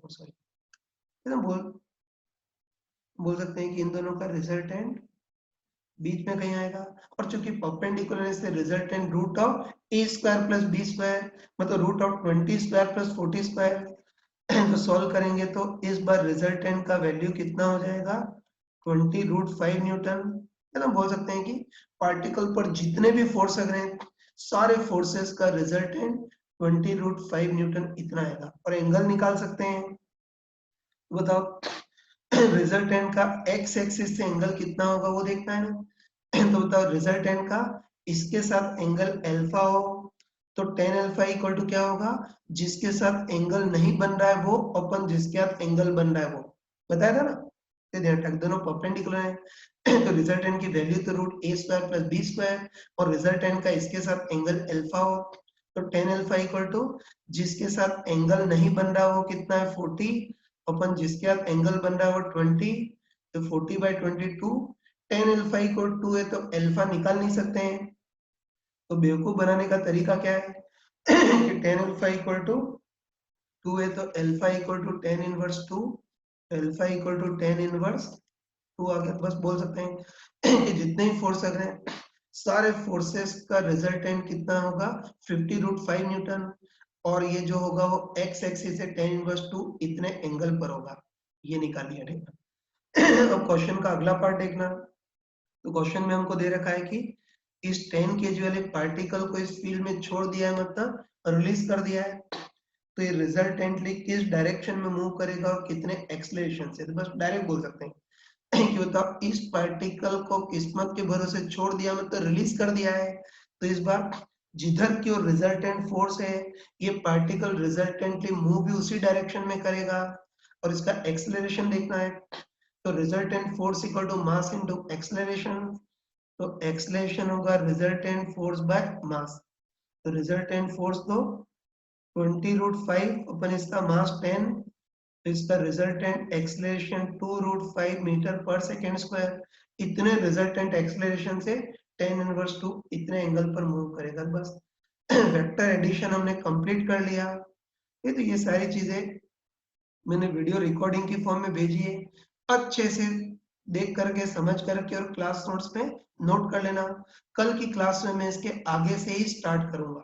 सॉरी, हम बोल सकते हैं कि इन दोनों का रिजल्टेंट बीच में कहीं आएगा। और चूंकि परपेंडिकुलर से resultant root of A square plus B square मतलब root of 20 square plus 40 square, तो सॉल्व करेंगे तो इस बार रिजल्टेंट का वैल्यू कितना हो जाएगा, 20 रूट 5 न्यूटन। है ना, बोल सकते हैं कि पार्टिकल पर जितने भी फोर्स लग रहे हैं सारे फोर्सेस का रिजल्टेंट 20 रूट 5 न्यूटन इतना आएगा। और एंगल निकाल सकते हैं, बताओ रिजल्टेंट का एक्स एक्सिस से एंगल कितना होगा वो देखना है ना। तो बताओ रिजल्टेंट का इसके साथ एंगल अल्फा हो तो tan अल्फा इक्वल टू क्या होगा, जिसके साथ एंगल नहीं बन रहा है वो अपन जिसके साथ एंगल बन रहा है वो, बताया था ना। तो ध्यान रख, दोनों परपेंडिकुलर है तो रिजल्टेंट की वैल्यू तो रूट ए स्क्वायर प्लस बी स्क्वायर और रिजल्टेंट का इसके साथ एंगल अल्फा हो तो tan अल्फा इक्वल टू जिसके साथ एंगल नहीं बन रहा वो कितना है 40, अपन जिसके साथ एंगल बन रहा है वो 20, तो 40/22। tan अल्फा इक्वल 2 है तो अल्फा निकाल नहीं सकते हैं, तो बेवकूफ बनाने का तरीका क्या है कि tan अल्फा इक्वल टू 2 है तो alpha equal to tan inverse 2, alpha equal to tan inverse 2 आ गया। बस बोल सकते हैं कि जितने ही फोर्स लग रहे हैं सारे फोर्सेस का रिजल्टेंट कितना होगा, 50 रूट 5 न्यूटन, और ये जो होगा वो एक्स एक्सिस से tan इनवर्स 2 इतने एंगल पर होगा, ये निकाल लिया। ठीक है, अब क्वेश्चन का अगला पार्ट देखना। तो क्वेश्चन में हमको दे रखा है कि इस 10 kg वाले पार्टिकल को इस फील्ड में छोड़ दिया है मतलब रिलीज कर दिया है, तो ये रिजल्टेंटली किस डायरेक्शन में मूव करेगा और कितने एक्सलेशन से। तो बस डायरेक्ट बोल सकते हैं कि बताओ इस पार्टिकल को किस्मत के भरोसे छोड़ दिया मतलब रिलीज कर दिया है, तो इस बार जिधर की ओर रिजल्टेंट फोर्स है ये पार्टिकल रिजल्टेंटली मूव भी उसी डायरेक्शन में करेगा और इसका एक्सेलरेशन देखना है। तो resultant force equal to mass into acceleration, तो एक्सेलरेशन होगा रिजल्टेंट फोर्स बाय मास। तो रिजल्टेंट फोर्स तो 20 रूट 5 अपन इसका मास 10, तो इसका रिजल्टेंट एक्सेलरेशन 2 रूट 5 मीटर पर सेकेंड स्क्वायर। इतने रिजल्टेंट एक्सेलरेशन से tan इनवर्स 2 इतने एंगल पर मूव करेगा। बस वेक्टर एडिशन हमने कंप्लीट कर लिया। ये तो ये सारी चीजें मैंने वीडियो रिकॉर्डिंग की फॉर्म में भेजी है, अच्छे से देख करके समझ करके और क्लास नोट्स में नोट कर लेना। कल की क्लास में मैं इसके आगे से ही स्टार्ट करूंगा।